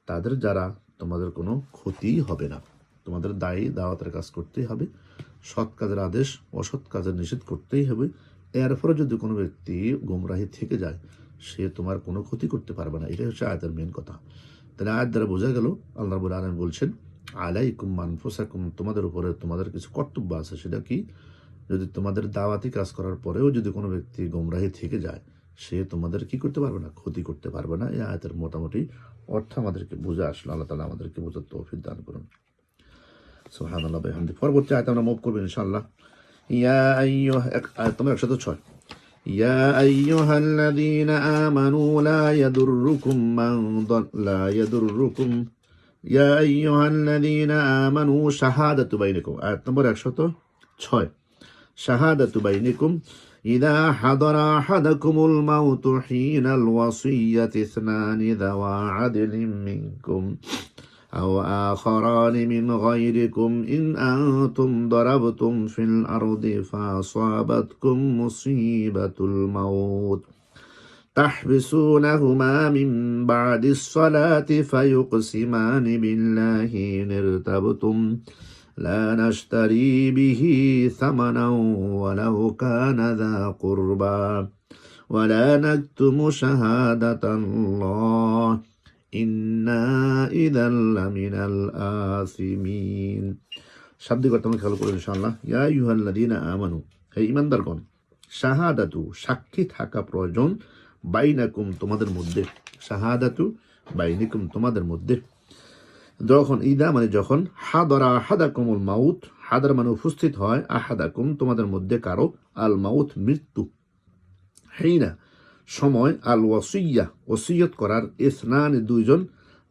তাদের যারা তোমাদের কোনো ক্ষতি হবে না। তোমাদের দায়ী দাওয়াতের কাজ করতেই হবে, সৎ কাজের আদেশ অসৎ কাজের নিষেধ করতেই হবে। এরপরে যদি কোনো ব্যক্তি গোমরাহি থেকে যায়, সে তোমার কোনো ক্ষতি করতে পারবে না। এটাই হচ্ছে আয়াতের মেন কথা। তাহলে আয়াত দ্বারা বোঝা গেল আল্লাহ রাব্বুল আলামিন বলছেন আলাইকুম আনফুসাকুম, তোমাদের উপরে তোমাদের কিছু কর্তব্য আছে। সেটা কি? যদি তোমাদের দাওয়াতি কাজ করার পরেও যদি কোনো ব্যক্তি গোমরাহি থেকে যায়, সে তোমাদের কি করতে পারবে না? ক্ষতি করতে পারবে না। এই আয়াতের মোটামুটি অর্থ আমাদেরকে বুঝে আসলো। আল্লাহ তাআলা আমাদেরকে বোঝার তৌফিক দান করুন। সুবহানাল্লাহ ওয়া বিহামদিহি। পরবর্তী আয়াত আমরা মুভ করব ইনশাআল্লাহ। ইয়া আইয়ুহা, আয়াত নম্বর 106। ইয়া আইয়ুহাল্লাযীনা আমানু লা ইয়াদুররুকুম মান লা ইয়াদুররুকুম, ইয়া আইয়ুহাল্লাযীনা আমানু শাহাদাতু বাইনিকুম। আয়াত নম্বর 106। শাহাদাতু বাইনিকুম ইযা হাদারা আহাদাকুমুল মাউতু হিনাল ওয়াসিয়্যাতি ইসনানি যাওয়া আদলিন মিনকুম আও আখারানি মিন গায়রিকুম ইন আনতুম দারাবতুম ফিল আরদি ফাসাবাতকুম মুসিবাতুল মাউত تحبسونهما من بعد الصلاة فيقسمان بالله إن ارتبتم لا نشتري به ثمنا ولو كان ذا قربى ولا نكتم شهادة الله إنا إذا لمن الآثمين। শাব্দিক অর্থ আমরা খেয়াল করি ইনশাআল্লাহ। ইয়া আইয়ুহাল্লাযীনা আমানু, হে ঈমানদারগণ, শাহাদাতু, সাক্ষী থাকা প্রয়োজন, বাইনাকুম, তোমাদের মধ্যে, শাহাদাতু বাইনিকুম, তোমাদের মধ্যে। যখন ইদা মানে যখন, হাদারা আহাদাকুমুল মাউত, হাদার মানে উপস্থিত হয়, আহাদাকুম তোমাদের মধ্যে কারো, আল মাউত মৃত্যু, হিনা সময়, আল ওয়াসিয়্যা ওসিয়ত করার, ইসনান দুইজন,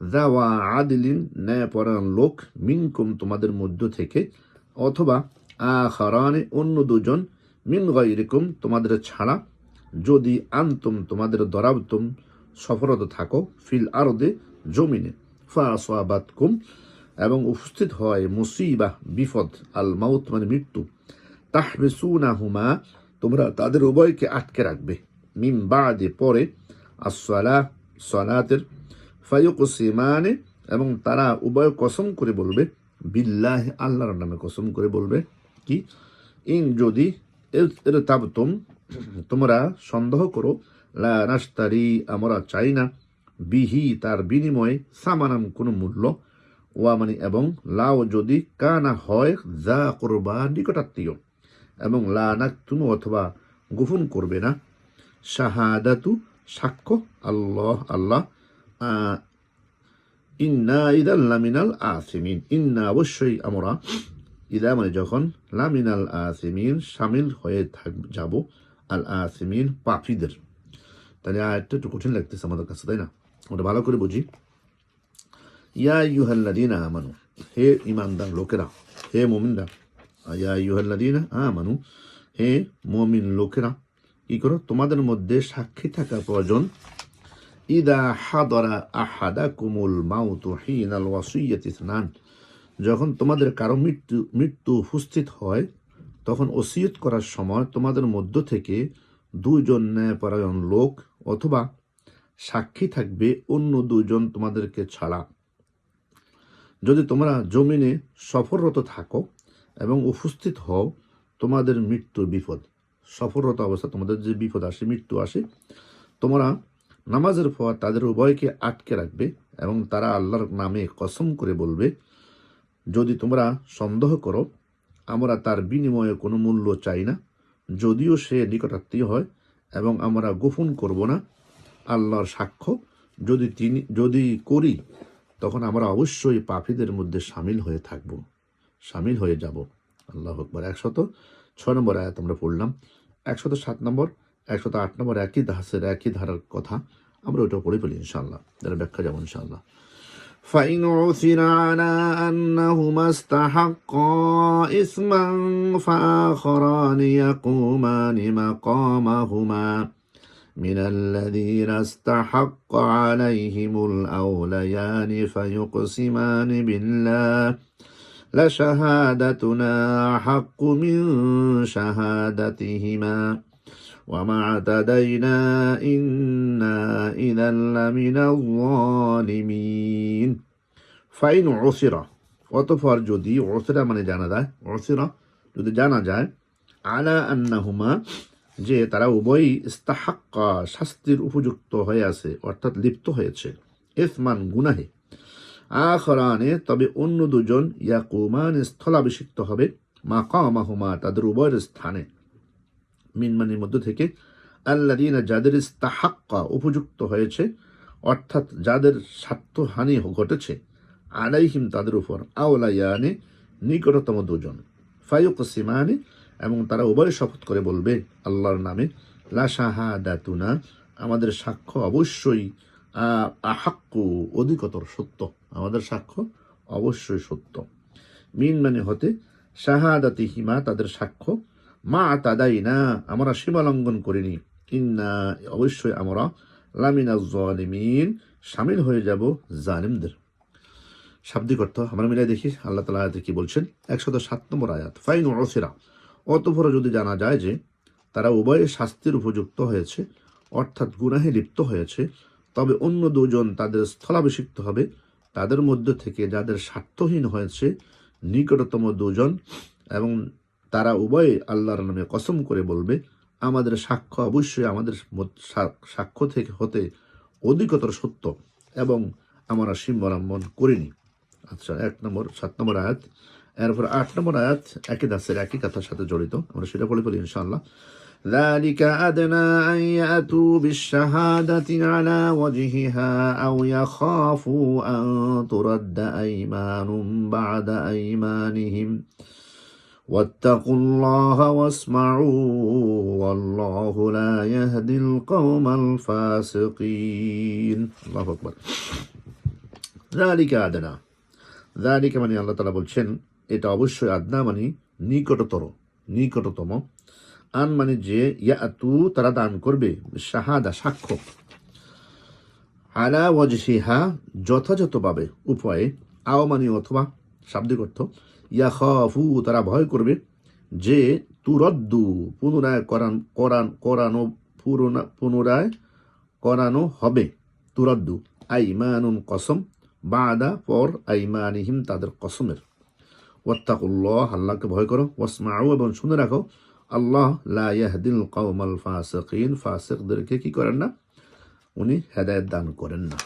যাওয়া আদিলিন ন্যায়পরায়ণ লোক, মিনকুম তোমাদের মধ্য থেকে, অথবা আখারানে অন্য দুজন, মিন গায়রিকুম তোমাদের ছাড়া, যদি আনতুম তোমাদের দরাবতুম সফরত থাকো, ফিল আরদে জমিনে, ফাসাবাতকুম এবং উপস্থিত হয়, মুসিবা বিপদ, আল মাউত মানে মৃত্যু, তাহবিসুনাহুমা তোমরা তাদের উভয়কে আটকে রাখবে, মিন বাদে পরে, আসসালাহ সালাতের, ফায়ুকসিমানে এবং তারা উভয় কসম করে বলবে, বিল্লাহ আল্লাহর নামে কসম করে বলবে, কি? ইন যদি, ইরতাবতুম তোমরা সন্দেহ করো, লা নাশতারি আমরা চাই না, বিহি তার বিনিময়ে, সামানাম কোনো মূল্য, ওয়া মানে এবং, লাও যদি, কানা হয়, যা করবা নিকটাত্মীয়, এবং লা নাকতুম অথবা গোপন করবে না, শাহাদাতু সাক্ষ্য, আল্লাহ আল্লাহ, ইন্না ইদাল লামিনাল আসিমিন, ইন্না অবশ্যই আমরা, ইদা মানে যখন, লামিনাল আসিমিন শামিল হয়ে যাব, আল আসিমিন পাপীদের। তাহলে আয়াতটা একটু কঠিন লাগতেছে আমাদের কাছে, তাই না? ওটা ভালো করে বুঝি। ইয়া আইয়ুহাল্লাযীনা আমানু, হে ঈমানদার লোকেরা, হে মুমিনরা, ইয়া আইয়ুহাল্লাযীনা আমানু, হে মুমিন লোকেরা, কি করো? তোমাদের মধ্যে সাক্ষী থাকা প্রয়োজন, ইদা হাদারা আহাদাকুমুল মাউতু হিনাল ওয়াসিয়্যাতি ইসনান, যখন তোমাদের কারো মৃত্যু উপস্থিত হয়, তখন ওসিয়ত করার সময় তোমাদের মধ্য থেকে দুইজন ন্যায়পরায়ণ লোক, অথবা সাক্ষী থাকবে অন্য দুইজন তোমাদেরকে ছাড়া, যদি তোমরা জমিনে সফররত থাকো এবং উপস্থিত হও তোমাদের মৃত্যুর বিপদ, সফররত অবস্থা তোমাদের যে বিপদ আসে, মৃত্যু আসে, তোমরা নামাজের পর তাদের উভয়কে আটকে রাখবে এবং তারা আল্লাহর নামে কসম করে বলবে, যদি তোমরা সন্দেহ করো আমরা তার বিনিময়ে কোনো মূল্য চাই না, যদিও সে নিকটাত্মীয় হয়, এবং আমরা গোপন করব না আল্লাহর সাক্ষ্য, যদি করি তখন আমরা অবশ্যই পাপীদের মধ্যে সামিল হয়ে থাকব, সামিল হয়ে যাব। আল্লাহু আকবার। 106 নম্বর আয়াত আমরা পড়লাম। 107 নম্বর, 108 নম্বর একই ধারার কথা, আমরা ওটা পড়ে ফেলি ইনশাআল্লাহ, যারা ব্যাখ্যা যাবো ইনশাআল্লাহ। فإن عثر على أنهما استحقا إثما فآخران يقومان مقامهما من الذين استحق عليهم الأوليان فيقسمان بالله لشهادتنا أحق من شهادتهما وما اعتدينا إنا إذا لمن الظالمين। ফাইন ওসিরা, অতঃপর যদি, ওসিরা মানে জানা যায়, ওসিরা যদি জানা যায়, আলা আন্নাহুমা যে তারা উভয়ই, ইস্তাহাক্কা শাস্তির উপযুক্ত হয়ে আছে, অর্থাৎ লিপ্ত হয়েছে, ইসমান গুনাহে, আখরানে তবে অন্য দুজন ইয়াকুমান স্থলাভিষিক্ত হবে মাকামাহুমা তাদের উভয়ের স্থানে, মিনমানির মধ্য থেকে, আল্লাযীনা যাদের ইস্তাহাক্কা উপযুক্ত হয়েছে, অর্থাৎ যাদের স্বার্থহানি ঘটেছে, আলাইহিম তাদের উপর, আওলায়ানে নিকটতম দুজন, ফায়ুকসিমানে এবং তারা উভয় শপথ করে বলবে আল্লাহর নামে, লা শাহাদাতুনা আমাদের সাক্ষ্য অবশ্যই আহাক্কু অধিকতর সত্য, আমাদের সাক্ষ্য অবশ্যই সত্য, মিন মানে হতে, শাহাদাতিহিমা তাদের সাক্ষ্য, মা তাদাই না আমরা সীমা লঙ্ঘন করিনি, ইন্না অবশ্যই আমরা, লামিনা যালিমিন শামিল হয়ে যাব জালিমদের। শাব্দিক অর্থ আমরা মিলাই দেখি আল্লাহ তাআলা আয়াতে কি বলছেন। 107 নম্বর আয়াত, ফাইন উসিরা অতঃপর যদি জানা যায় যে তারা উভয়ে শাস্তির উপযুক্ত হয়েছে, অর্থাৎ গুনাহে লিপ্ত হয়েছে, তবে অন্য দুজন তাদের স্থলাভিষিক্ত হবে, তাদের মধ্য থেকে যাদের স্বার্থহীন হয়েছে নিকটতম দুজন, এবং তারা উভয়ে আল্লাহর নামে কসম করে বলবে আমাদের সাক্ষ্য অবশ্যই আমাদের সাক্ষ্য থেকে হতে অধিকতর সত্য এবং আমরা সীমালম্বন করিনি। আচ্ছা, 7 নম্বর আয়াত। এরপর 8 নম্বর আয়াত একই দাসের একই কথার সাথে জড়িত, আমরা সেটা পড়ে ফেলি ইনশাআল্লাহ। ذلك أدنى أن يأتوا بالشهادة على وجهها أو يخافوا أن ترد أيمان بعد أيمانهم واتقوا الله واسمعوا والله لا يهدي القوم الفاسقين الله أكبر ذلك أدنى ذلك মানে আল্লাহ তাআলা বলছেন এটা অবশ্যই আদনা মানে নিকটতম, আন মানে যে, ইয়াতু তারা দান করবে, শাহাদা সাক্ষ্য, আলা ওয়াজহিহা যথাযথভাবে উপায়ে, আও মানে অথবা, শাব্দিক অর্থ, ইয়াখাফু তারা ভয় করবে, যে তুরদ্দু পুনরায় করানো হবে, তুরদ্দু আইমানুন কসম, বাদা পর, আইমানিহিম তাদের কসমের, ওয়াত্তাকুল্লাহ আল্লাহকে ভয় করো, ওয়াসমাউ এবং শুনে রাখো, আল্লাহ লা ইয়াহদিল কওমাল ফাসিকিন ফাসিকদেরকে কি করেন না, উনি হেদায়েত দান করেন না।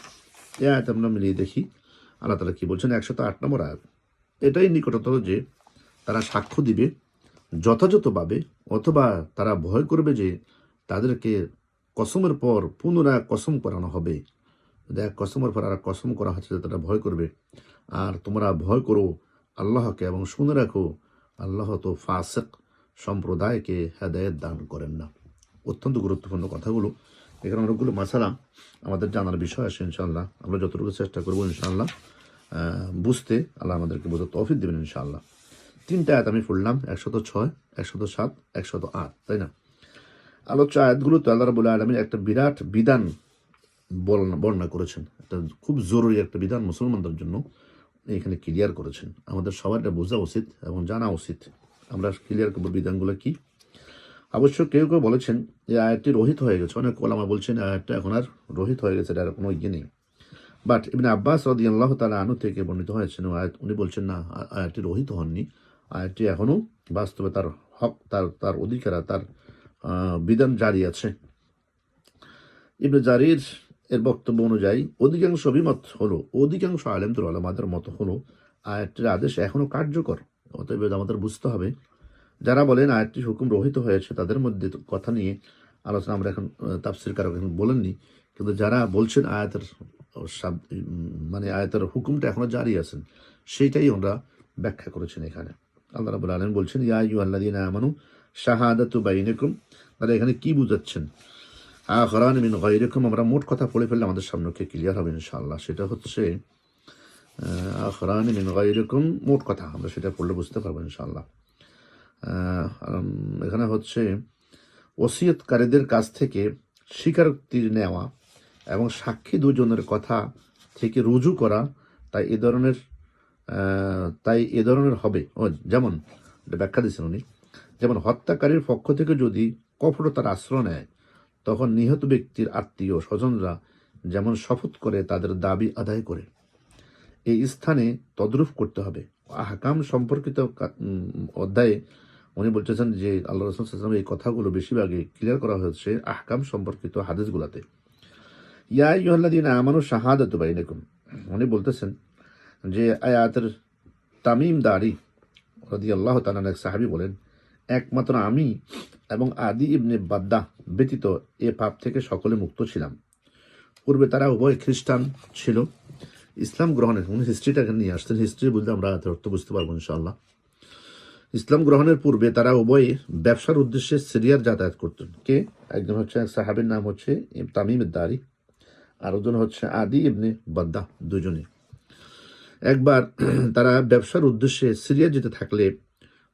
এই আয়াত আমরা মিলিয়ে দেখি আল্লাহ তাআলা কি বলছেন। 108 নম্বর আয়াত, এটাই নিকটতর যে তারা সাক্ষ্য দিবে যথাযথভাবে, অথবা তারা ভয় করবে যে তাদেরকে কসমের পর পুনরায় কসম করানো হবে, দেখ কসমের পর আর কসম করা হচ্ছে, তারা ভয় করবে। আর তোমরা ভয় করো আল্লাহকে এবং শুনে রাখো আল্লাহ তো ফাসিক সম্প্রদায়কে হেদায়েত দান করেন না। অত্যন্ত গুরুত্বপূর্ণ কথাগুলো, এখানে অনেকগুলো মাসালা আমাদের জানার বিষয় আছে ইনশাআল্লাহ, আমরা যতটুকু চেষ্টা করবো ইনশাআল্লাহ বুঝতে, আল্লাহ আমাদেরকে বোঝার তৌফিক দেবেন ইনশাআল্লাহ। 3টা আয়াত আমি পড়লাম, 106, 107, 108, তাই না? আলোচ্য আয়াতগুলোতে আল্লাহ রাব্বুল আলামিন একটা বিরাট বিধান বর্ণনা করেছেন, একটা খুব জরুরি একটা বিধান মুসলমানদের জন্য এখানে ক্লিয়ার করেছেন। আমাদের সবার এটা বোঝা উচিত এবং জানা উচিত। আমরা ক্লিয়ার করবো বিধানগুলো কি। অবশ্য কেউ কেউ বলেছেন যে আয়াতটি রহিত হয়ে গেছে, অনেক ওলামা বলছেন আয়াতটা এখন আর রহিত হয়ে গেছে, এটার কোনো ইয়ে নেই। বাট ইবনে আব্বাস রাদিয়াল্লাহু তাআলা আনহু থেকে বর্ণিত হয়েছেন উনি বলছেন না, আয়াতটি রহিত হননি, আয়াতটি এখনও বাস্তবে তার হক, তার অধিকার, তার বিধান জারি আছে। ইবনে জারির এর বক্তব্য অনুযায়ী অধিকাংশ অভিমত হলো, অধিকাংশ আলেমদের ওলামাদের মত হলো আয়াতটির আদেশ এখনো কার্যকর। অতএব আমাদের বুঝতে হবে, যারা বলেন আয়াতটির হুকুম রহিত হয়েছে তাদের মধ্যে কথা নিয়ে আলোচনা আমরা এখন তাফসীর কারক এখন বলেননি, কিন্তু যারা বলছেন আয়াতের মানে আয়াতের হুকুমটা এখনো জারি আছেন, সেইটাই আমরা ব্যাখ্যা করেছেন এখানে। আল্লাহ রাব্বুল আলামিন বলছেন ইয়া আইয়ুহাল্লাযীনা আমানু শাহাদাতু বাইনাকুম, তাহলে এখানে কি বুঝাচ্ছেন? আখরান মিন গায়রিকুম, আমরা মোট কথা পড়ে ফেললে আমাদের সামনে ক্লিয়ার হবে ইনশাআল্লাহ। সেটা হচ্ছে আখরান মিন গায়রিকুম, মোট কথা আমরা সেটা পড়লে বুঝতে পারবো ইনশাআল্লাহ। এখানে হচ্ছে ওসিয়তকারীদের কাছ থেকে স্বীকারোক্তি নেওয়া এবং সাক্ষী দুজনের কথা থেকে রুজু করা, তাই এ ধরনের হবে। যেমন ব্যাখ্যা দিচ্ছেন উনি, যেমন হত্যাকারীর পক্ষ থেকে যদি কপটতার আশ্রয় নেয়, তখন নিহত ব্যক্তির আত্মীয় স্বজনরা যেমন শপথ করে তাদের দাবি আদায় করে, এই স্থানে তদ্রূপ করতে হবে। আহকাম সম্পর্কিত অধ্যায়ে উনি বলতেছেন যে আল্লাহ রাসূল সাল্লাল্লাহু আলাইহি ওয়াসাল্লাম এই কথাগুলো বেশিরভাগই ক্লিয়ার করা হয়েছে আহকাম সম্পর্কিত হাদিসগুলোতে। ইয়া আইয়ুহাল্লাযীনা আমানু শাহাদাতু বাইনাকুম, উনি বলতেছেন যে আয়াতের তামিম দারি রাদিয়াল্লাহু তাআলা এক সাহাবী বলেন, একমাত্র আমি এবং আদি ইবনে বাদ্দাহ ব্যতীত এ পাপ থেকে সকলে মুক্ত ছিলাম। পূর্বে তারা উভয় খ্রিস্টান ছিল। ইসলাম গ্রহণের উনি হিস্ট্রিটাকে নিয়ে আসতেন, হিস্ট্রি বুঝলে আমরা অর্থ বুঝতে পারবো ইনশাআল্লাহ। ইসলাম গ্রহণের পূর্বে তারা উভয়ে ব্যবসার উদ্দেশ্যে সিরিয়ার যাতায়াত করতেন। কে? একজন হচ্ছে এক সাহাবীর নাম হচ্ছে তামিম দারি, আর একজন হচ্ছে আদি ইবনে বাদ্দাহ, দুজনে। একবার তারা ব্যবসার উদ্দেশ্যে সিরিয়া যেতে থাকলে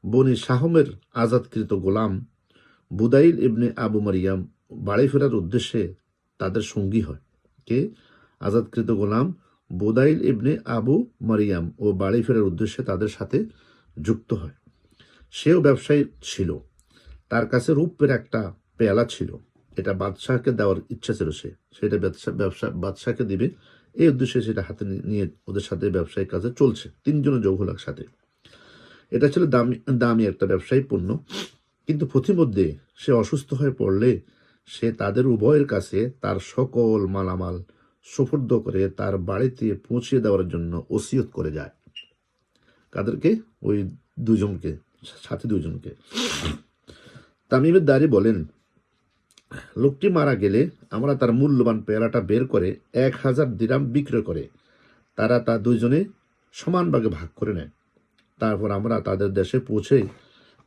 বনি সাহমের আজাদকৃত গোলাম বুদাইল ইবনে আবু মারিয়াম বাড়ি ফেরার উদ্দেশ্যে তাদের সঙ্গী হয়। কে? আজাদকৃত গোলাম বুদাইল ইবনে আবু মারিয়াম ও বাড়ি ফেরার উদ্দেশ্যে তাদের সাথে যুক্ত হয়। সেও ব্যবসায়ী ছিল। তার কাছে রূপের একটা পেয়ালা ছিল। এটা বাদশাহকে দেওয়ার ইচ্ছা ছিল, সেটা বাদশাহকে দিবে এই উদ্দেশ্যে সেটা হাতে নিয়ে ওদের সাথে ব্যবসায়িক কাজে চলছে। তিনজনে যোগ হল একসাথে। এটা ছিল দামি একটা ব্যবসায়ী পণ্য। কিন্তু পথিমধ্যে সে অসুস্থ হয়ে পড়লে সে তাদের উভয়ের কাছে তার সকল মালামাল সুপর্দ করে তার বাড়িতে পৌঁছিয়ে দেওয়ার জন্য ওসিয়ত করে যায়। কাদেরকে? ওই দুজনকে, সাথী দুজনকে। তামিমের দারি বলেন, লোকটি মারা গেলে আমরা তার মূল্যবান পেয়ালাটা বের করে 1000 দিরহাম বিক্রয় করে তারা তা দুইজনে সমান ভাগে ভাগ করে নেয়। তারপর আমরা তাদের দেশে পৌঁছে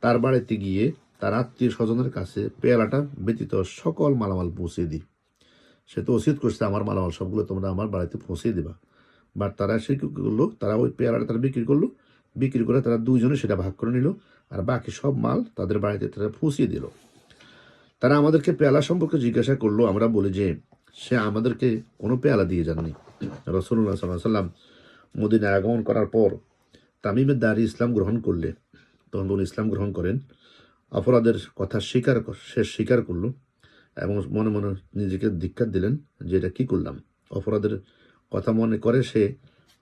তার বাড়িতে গিয়ে তার আত্মীয় স্বজনের কাছে পেয়ালাটা ব্যতীত সকল মালামাল পৌঁছে দিই। সে তো ওসিয়ত করছে আমার মালামাল সবগুলো তোমরা আমার বাড়িতে পৌঁছে দিবা। বাট তারা সে কি করলো, তারা ওই পেয়ালাটা তারা বিক্রি করলো, বিক্রি করে তারা দুইজনে সেটা ভাগ করে নিল, আর বাকি সব মাল তাদের বাড়িতে তারা পৌঁছিয়ে দিল। তারা আমাদেরকে পেয়ালা সম্পর্কে জিজ্ঞাসা করলো। আমরা বলি যে সে আমাদেরকে কোনো পেয়ালা দিয়ে যাননি। রাসূলুল্লাহ সাল্লাল্লাহু আলাইহি ওয়াসাল্লাম মদিনায় আগমন করার পর তামিমের দারি ইসলাম গ্রহণ করলে তখন উনি ইসলাম গ্রহণ করেন। অপরাধের কথা সে স্বীকার করলো এবং মনে মনে নিজেকে ধিক্কার দিলেন যে এটা কি করলাম। অপরাধের কথা মনে করে সে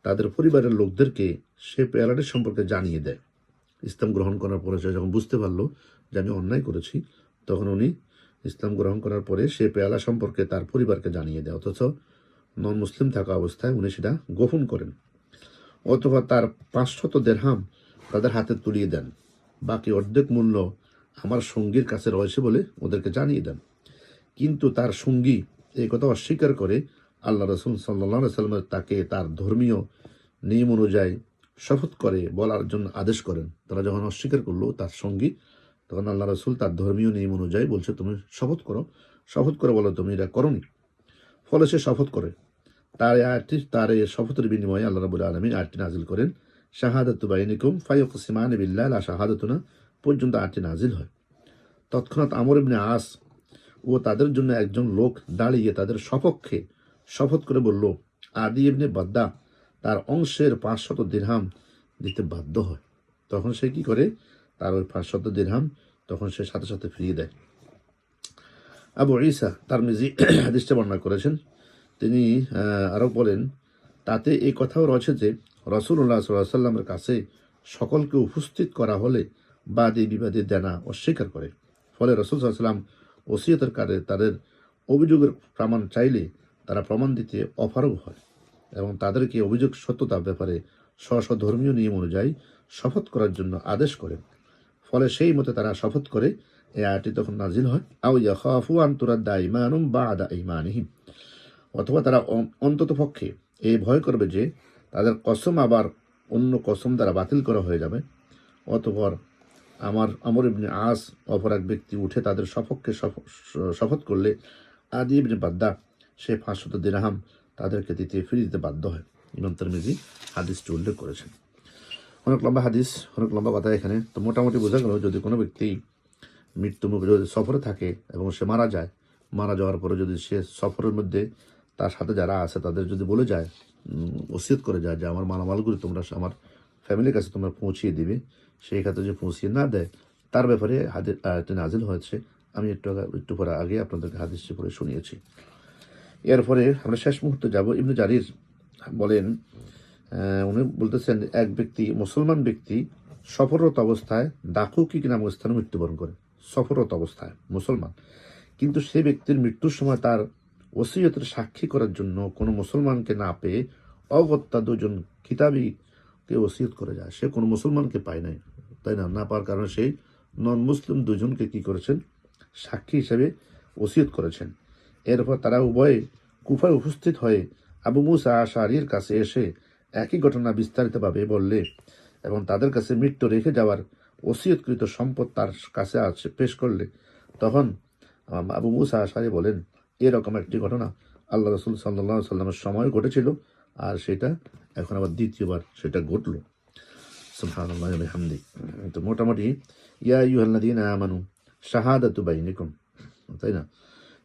তাদের পরিবারের লোকদেরকে সে পেয়ালাটির সম্পর্কে জানিয়ে দেয়। ইসলাম গ্রহণ করার পরে সে যখন বুঝতে পারলো যে আমি অন্যায় করেছি, তখন উনি ইসলাম গ্রহণ করার পরে সে পেয়ালা সম্পর্কে তার পরিবারকে জানিয়ে দেয়, অথচ নন মুসলিম থাকা অবস্থায় উনি সেটা গোপন করেন। অথবা তার 500 দিরহাম তাদের হাতে তুলিয়ে দেন। বাকি অর্ধেক মূল্য আমার সঙ্গীর কাছে রয়েছে বলে ওদেরকে জানিয়ে দেন। কিন্তু তার সঙ্গী এই কথা অস্বীকার করে আল্লাহ রাসূল সাল্লাল্লাহু আলাইহি ওয়াসাল্লাম তাকে তার ধর্মীয় নিয়ম অনুযায়ী শপথ করে বলার জন্য আদেশ করেন। তারা যখন অস্বীকার করলো তার সঙ্গী, তখন আল্লাহ রাসূল তার ধর্মীয় নিয়ম অনুযায়ী বলছে তুমি শপথ করো, শপথ করে বলো তুমি এটা করনি। ফলে সে শপথ করে। তার এই শপথের বিনিময়ে আল্লাহ রাব্বুল আলামিন আয়াতটি নাজিল করেন, শাহাদাতু বাইনিকুম ফায়াকসিমানি বিল্লাহি লা শাহাদাতুনা পর্যন্ত আয়াতটি নাজিল হয়। তৎক্ষণাৎ আমর ইবনে আস ও তাদের জন্য একজন লোক দাঁড়িয়ে তাদের সপক্ষে শপথ করে বলল, আদি ইবনে বাদ্দা তার অংশের 500 দিরহাম দিতে বাধ্য হয়। তখন সে কি করে? তার ওই 500 দিরহাম তখন সে সাথে সাথে ফিরিয়ে দেয়। আবু ঈসা তিরমিজি হাদিসটা বর্ণনা করেছেন। তিনি আরও বলেন, তাতে এই কথাও রয়েছে যে রাসূলুল্লাহ সাল্লাল্লাহু আলাইহি ওয়াসাল্লামের কাছে সকলকে উপস্থিত করা হলে বাদী বিবাদী দেনা অস্বীকার করে। ফলে রাসূল সাল্লাল্লাহু আলাইহি ওয়াসাল্লাম ওসিয়তের কারে তাদের অভিযোগের প্রমাণ চাইলে তারা প্রমাণ দিতে অপারগ হয় এবং তাদেরকে অভিযোগ সত্যতার ব্যাপারে স্ব ধর্মীয় নিয়ম অনুযায়ী শপথ করার জন্য আদেশ করেন। ফলে সেই মতে তারা শপথ করে। এই আয়াতটি তখন নাজিল হয়, আও ইয়াখাফু আন তুরাদ্দা ঈমানুম বা'দা ঈমানিহিম, অথবা তারা অন্তত পক্ষে এই ভয় করবে যে তাদের কসম আবার অন্য কসম দ্বারা বাতিল করা হয়ে যাবে। অতঃপর আমর ইবনে আস অপর এক ব্যক্তি উঠে তাদের সপক্ষে শপথ করলে আদি ইবনে বাদ্দা সে 500 দিরহাম তাদেরকে ফিরিয়ে দিতে বাধ্য হয়। ইমাম তিরমিজি হাদিসটি উল্লেখ করেছেন। অনেক লম্বা হাদিস, অনেক লম্বা কথা এখানে। তো মোটামুটি বোঝা গেল, যদি কোনো ব্যক্তি মৃত্যুমুখে যদি সফরে থাকে এবং সে মারা যায়, মারা যাওয়ার পরে যদি সে সফরের মধ্যে তার সাথে যারা আছে তাদের যদি বলে যায়, ওসিয়ত করে যায় যে আমার মালামালগুলি তোমরা আমার ফ্যামিলির কাছে তোমরা পৌঁছিয়ে দিবে, সেই ক্ষেত্রে যে পৌঁছিয়ে না দেয় তার ব্যাপারে আয়াতটি নাজিল হয়েছে। আমি একটু পরে আগে আপনাদেরকে হাদিসটি পড়ে শুনিয়েছি। এরপরে আমরা শেষ মুহূর্তে যাব। ইবনে জারির বলেন, উনি বলতেছেন এক ব্যক্তি মুসলমান ব্যক্তি সফররত অবস্থায় দাকুকি নামক স্থানে মৃত্যুবরণ করে। সফররত অবস্থায় মুসলমান, কিন্তু সে ব্যক্তির মৃত্যুর সময় তার ওসিয়তের সাক্ষী করার জন্য কোনো মুসলমানকে না পেয়ে অগত্যা দুজন কিতাবীকে ওসিয়ত করে যায়, সে কোনো মুসলমানকে পায় নাই, তাই না? না পাওয়ার কারণে সেই নন মুসলিম দুজনকে কি করেছেন, সাক্ষী হিসেবে ওসিয়ত করেছেন। এরপর তারা উভয়ে কুফায় উপস্থিত হয়ে আবু মুসা আশআরীর কাছে এসে একই ঘটনা বিস্তারিতভাবে বললে এবং তাদের কাছে মৃত্যু রেখে যাওয়ার ওসিয়তকৃত সম্পদ তার কাছে আছে পেশ করলে, তখন আবু মুসা আশআরী বলেন, এরকম একটি ঘটনা আল্লাহ রসুল সাল্লাল্লাহু আলাইহি সাল্লামের সময় ঘটেছিল, আর সেটা এখন আবার দ্বিতীয়বার সেটা ঘটল। সুবহানাল্লাহি ওয়া বিহামদিহি। তো মোটামুটি ইয়া আইয়ুহাল্লাযীনা আমানু শাহাদাতু বাইনিকুম, তাই না?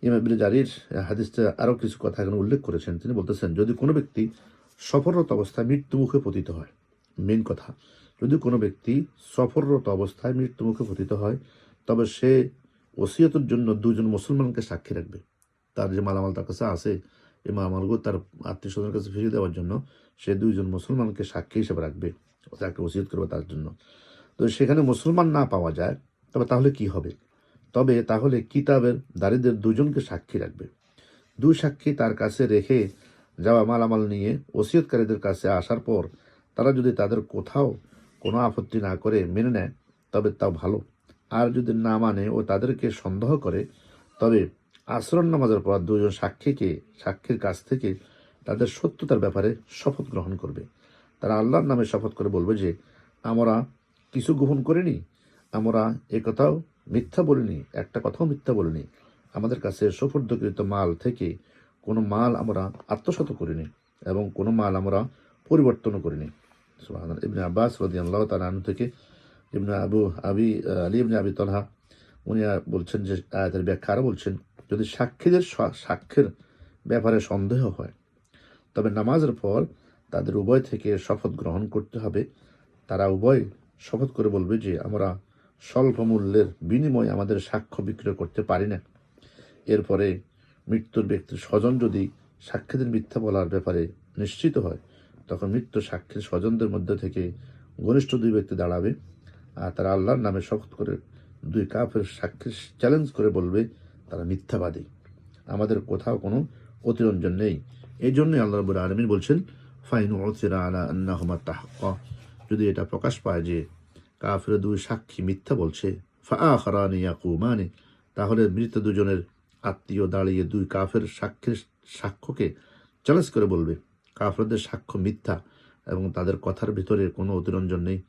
ইমাম ইবনে জারির হাদিসটা আরও কিছু কথা এখানে উল্লেখ করেছেন। তিনি বলতেছেন, যদি কোনো ব্যক্তি সফররত অবস্থায় মৃত্যুমুখে পতিত হয়, মেন কথা, যদি কোনো ব্যক্তি সফররত অবস্থায় মৃত্যুমুখে পতিত হয়, তবে সে ওসিয়তের জন্য দুজন মুসলমানকে সাক্ষী রাখবে। তার যে মালামাল তার কাছে আছে, এই মালামালগুলো তার আত্মীয় স্বজনের কাছে ফিরিয়ে দেওয়ার জন্য সে দুইজন মুসলমানকে সাক্ষী হিসেবে রাখবে, তাকে ওসিয়ত করবে তার জন্য। তো সেখানে মুসলমান না পাওয়া যায়, তবে তাহলে কি হবে? তবে তাহলে কিতাবের দারিদের দুজনকে সাক্ষী রাখবে। দুই সাক্ষী তার কাছে রেখে যাওয়া মালামাল নিয়ে ওসিয়তকারীদের কাছে আসার পর তারা যদি তাদের কোথাও কোনো আপত্তি না করে মেনে নেয়, তবে তাও ভালো। আর যদি না মানে ও তাদেরকে সন্দেহ করে, তবে আসর নামাজের পর দুজন সাক্ষীর কাছ থেকে তাদের সত্যতার ব্যাপারে শপথ গ্রহণ করবে। তারা আল্লাহর নামে শপথ করে বলবে যে, আমরা কিছু গোপন করিনি, আমরা একথাও মিথ্যা বলিনি, একটা কথাও মিথ্যা বলিনি, আমাদের কাছে সুপর্দকৃত মাল থেকে কোনো মাল আমরা আত্মসাৎ করিনি এবং কোনো মাল আমরা পরিবর্তনও করিনি। সুবহানাল্লাহ। ইবনে আব্বাস রাদিয়াল্লাহু তাআলা আনহু থেকে আলী ইবনে আবি তালহা উনি বলছেন যে, আয়াতের ব্যাখ্যা আরও বলছেন, যদি সাক্ষীদের সাক্ষ্যের ব্যাপারে সন্দেহ হয়, তবে নামাজের পর তাদের উভয় থেকে শপথ গ্রহণ করতে হবে। তারা উভয় শপথ করে বলবে যে, আমরা স্বল্প মূল্যের বিনিময়ে আমাদের সাক্ষ্য বিক্রয় করতে পারি না। এরপরে মৃত্যুর ব্যক্তির স্বজন যদি সাক্ষীদের মিথ্যা বলার ব্যাপারে নিশ্চিত হয়, তখন মৃত্যু সাক্ষীর স্বজনদের মধ্যে থেকে ঘনিষ্ঠ দুই ব্যক্তি দাঁড়াবে, আর তারা আল্লাহর নামে শপথ করে দুই কাফের সাক্ষীর চ্যালেঞ্জ করে বলবে, তারা মিথ্যাবাদী, আমাদের কোথাও কোনো অতিরঞ্জন নেই। এই জন্যই আল্লাহ রাব্বুল আলামিন বলছেন, ফাইন উসিরা আলা আন্নাহুমা তাহক্কা, যদি এটা প্রকাশ পায় যে কাফের দুই সাক্ষী মিথ্যা বলছে, ফাআখারানি ইয়াকুমানি, তাহলে মৃত দুজনের আত্মীয় দাঁড়িয়ে দুই কাফের সাক্ষ্যকে চ্যালেঞ্জ করে বলবে, কাফেরদের সাক্ষ্য মিথ্যা এবং তাদের কথার ভিতরে কোনো অতিরঞ্জন নেই,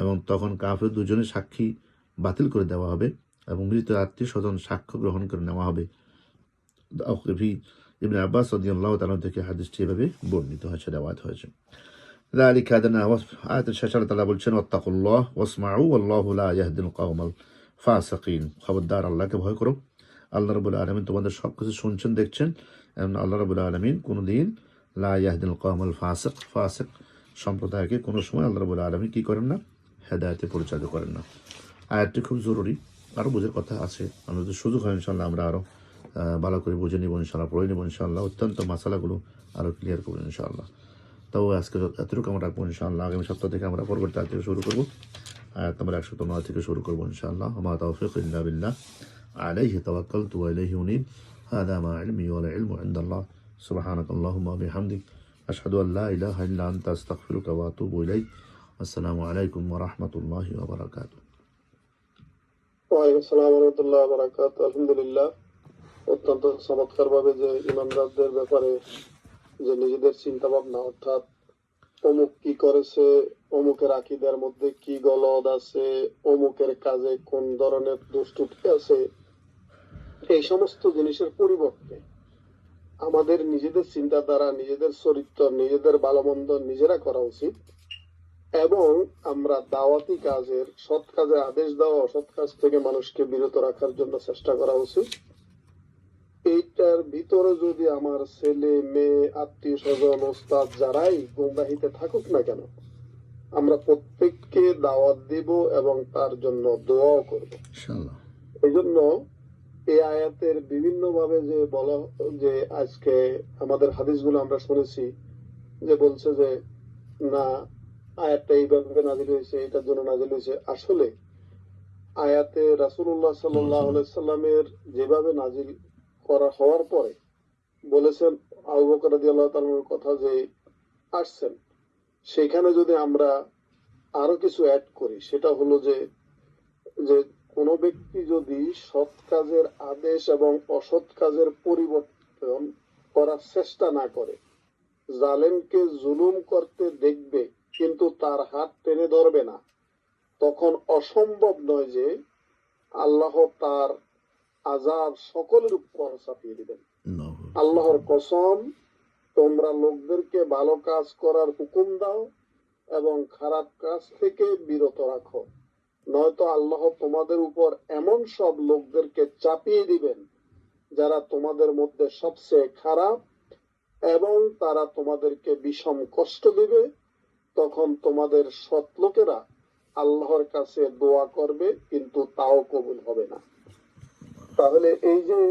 এবং তখন কাফের দুজনের সাক্ষী বাতিল করে দেওয়া হবে এবং মৃত আত্মীয় স্বজন সাক্ষ্য গ্রহণ করে নেওয়া হবে। ইবনে আব্বাস রাদিয়াল্লাহু তাআলা থেকে হাদিসটি এভাবে বর্ণিত হয়েছে, রিওয়ায়াত হয়েছে। যালিকা আদনা, আয়াতের শেষে আল্লাহ তাআলা বলছেন, ওয়াত্তাকুল্লাহ ওয়াসমাউ ওয়াল্লাহু লা ইয়াহদিল কওমাল ফাসিকিন, খবরদার আল্লাহকে ভয় করো, আল্লাহ রাব্বুল আলামিন তোমাদের সব কিছু শুনছেন, দেখছেন, এবং আল্লাহ রাব্বুল আলামিন কোনোদিন লা ইয়াহদিল কওমাল ফাসিক সম্প্রদায়কে কোনো সময় আল্লাহ রাব্বুল আলামিন কি করেন না, হেদায়েতে পরিচালিত করেন না। আয়াতটি খুব জরুরি, আরও বোঝার কথা আছে, আমরা যদি সুযোগ হয় ইনশাআল্লাহ আমরা আরও ভালো করে বুঝে নিব ইনশাআল্লাহ, পড়ে নেব ইনশাআল্লাহ, অত্যন্ত মশালাগুলো আরও ক্লিয়ার করবো ইনশাআল্লাহ। তাও আজকে এতটুকু আমরা রাখবো ইনশাআল্লাহ। আগামী সপ্তাহ থেকে আমরা পরবর্তী আয়াত থেকে শুরু করবো, আয়াত নম্বর 109 থেকে শুরু করবো ইনশাআল্লাহ। ওয়া মা তাওফীক ইল্লা বিল্লাহ, আলাইহি তাওয়াক্কালতু ওয়া ইলাইহি উনীব, হাযা মা ইলমি ওয়াল ইলমু ইনদাল্লাহ, সুবহানাকাল্লাহুম্মা ওয়া বিহামদিক, আশহাদু আল লা ইলাহা ইল্লা আনতা, আস্তাগফিরুকা ওয়া আতুবু ইলাইক। আসসালামু আলাইকুম ওয়া রাহমাতুল্লাহি ওয়া বারাকাতুহু। ওয়ালাইকুম আসসালাম ওয়া রাহমাতুল্লাহি ওয়া বারাকাতুহু। আলহামদুলিল্লাহ, অত্যন্ত চমৎকার ভাবে যে ইমানদারদের ব্যাপারে যে নিজেদের চিন্তা ভাবনা, অর্থাৎ অমুক কি করেছে, অমুকের আকীদার মধ্যে কি গলদ আছে, অমুকের কাজে কোন ধরনের দুষ্টুটি আছে, এই সমস্ত জিনিসের পরিবর্তে আমাদের নিজেদের চিন্তাধারা, নিজেদের চরিত্র, নিজেদের ভালো মন্দ নিজেরা করা উচিত, এবং আমরা দাওয়াতি কাজের, সৎ কাজের আদেশ দেওয়া, অসৎ কাজ থেকে মানুষকে বিরত রাখার জন্য চেষ্টা করা উচিত। এইটার ভিতরে যদি আমার ছেলে মেয়ে, আত্মীয় স্বজন, ওস্তাদ যারাই গুমরাহিতে থাকুক না কেন, আমরা প্রত্যেককে দাওয়াত দিব এবং তার জন্য দোয়াও করব ইনশাআল্লাহ। এই জন্য এই আয়াতের বিভিন্ন ভাবে যে বলা, যে আজকে আমাদের হাদিসগুলো আমরা শুনেছি যে বলছে যে না, আয়াতটা এইভাবে নাজিল হয়েছে, এটার জন্য নাজিল হয়েছে। আসলে আয়াতে রাসূলুল্লাহ সাল্লাল্লাহু আলাইহি সাল্লামের যেভাবে নাজিল করা হওয়ার পরে বলেছেন, আবু বকর রাদিয়াল্লাহু তাআলার কথা, যে আসছেন, সেখানে যদি আমরা আরো কিছু অ্যাড করি, সেটা হলো যে যে কোনো ব্যক্তি যদি সৎ কাজের আদেশ এবং অসৎ কাজের পরিবর্তন করার চেষ্টা না করে, জালেমকে জুলুম করতে দেখবে কিন্তু তার হাত টেনে ধরবে না, তখন অসম্ভব নয় যে আল্লাহ তার আযাব সকলের উপর চাপিয়ে দিবেন। আল্লাহর কসম, তোমরা লোকদেরকে ভালো কাজ করার হুকুম দাও এবং খারাপ কাজ থেকে বিরত রাখো, নয়তো আল্লাহ তোমাদের উপর এমন সব লোকদেরকে চাপিয়ে দিবেন যারা তোমাদের মধ্যে সবচেয়ে খারাপ, এবং তারা তোমাদেরকে বিষম কষ্ট দিবে। তখন তোমাদের সৎ লোকেরা আল্লাহর কাছে দোয়া করবে কিন্তু তাও কবুল হবে না। তাহলে এই যে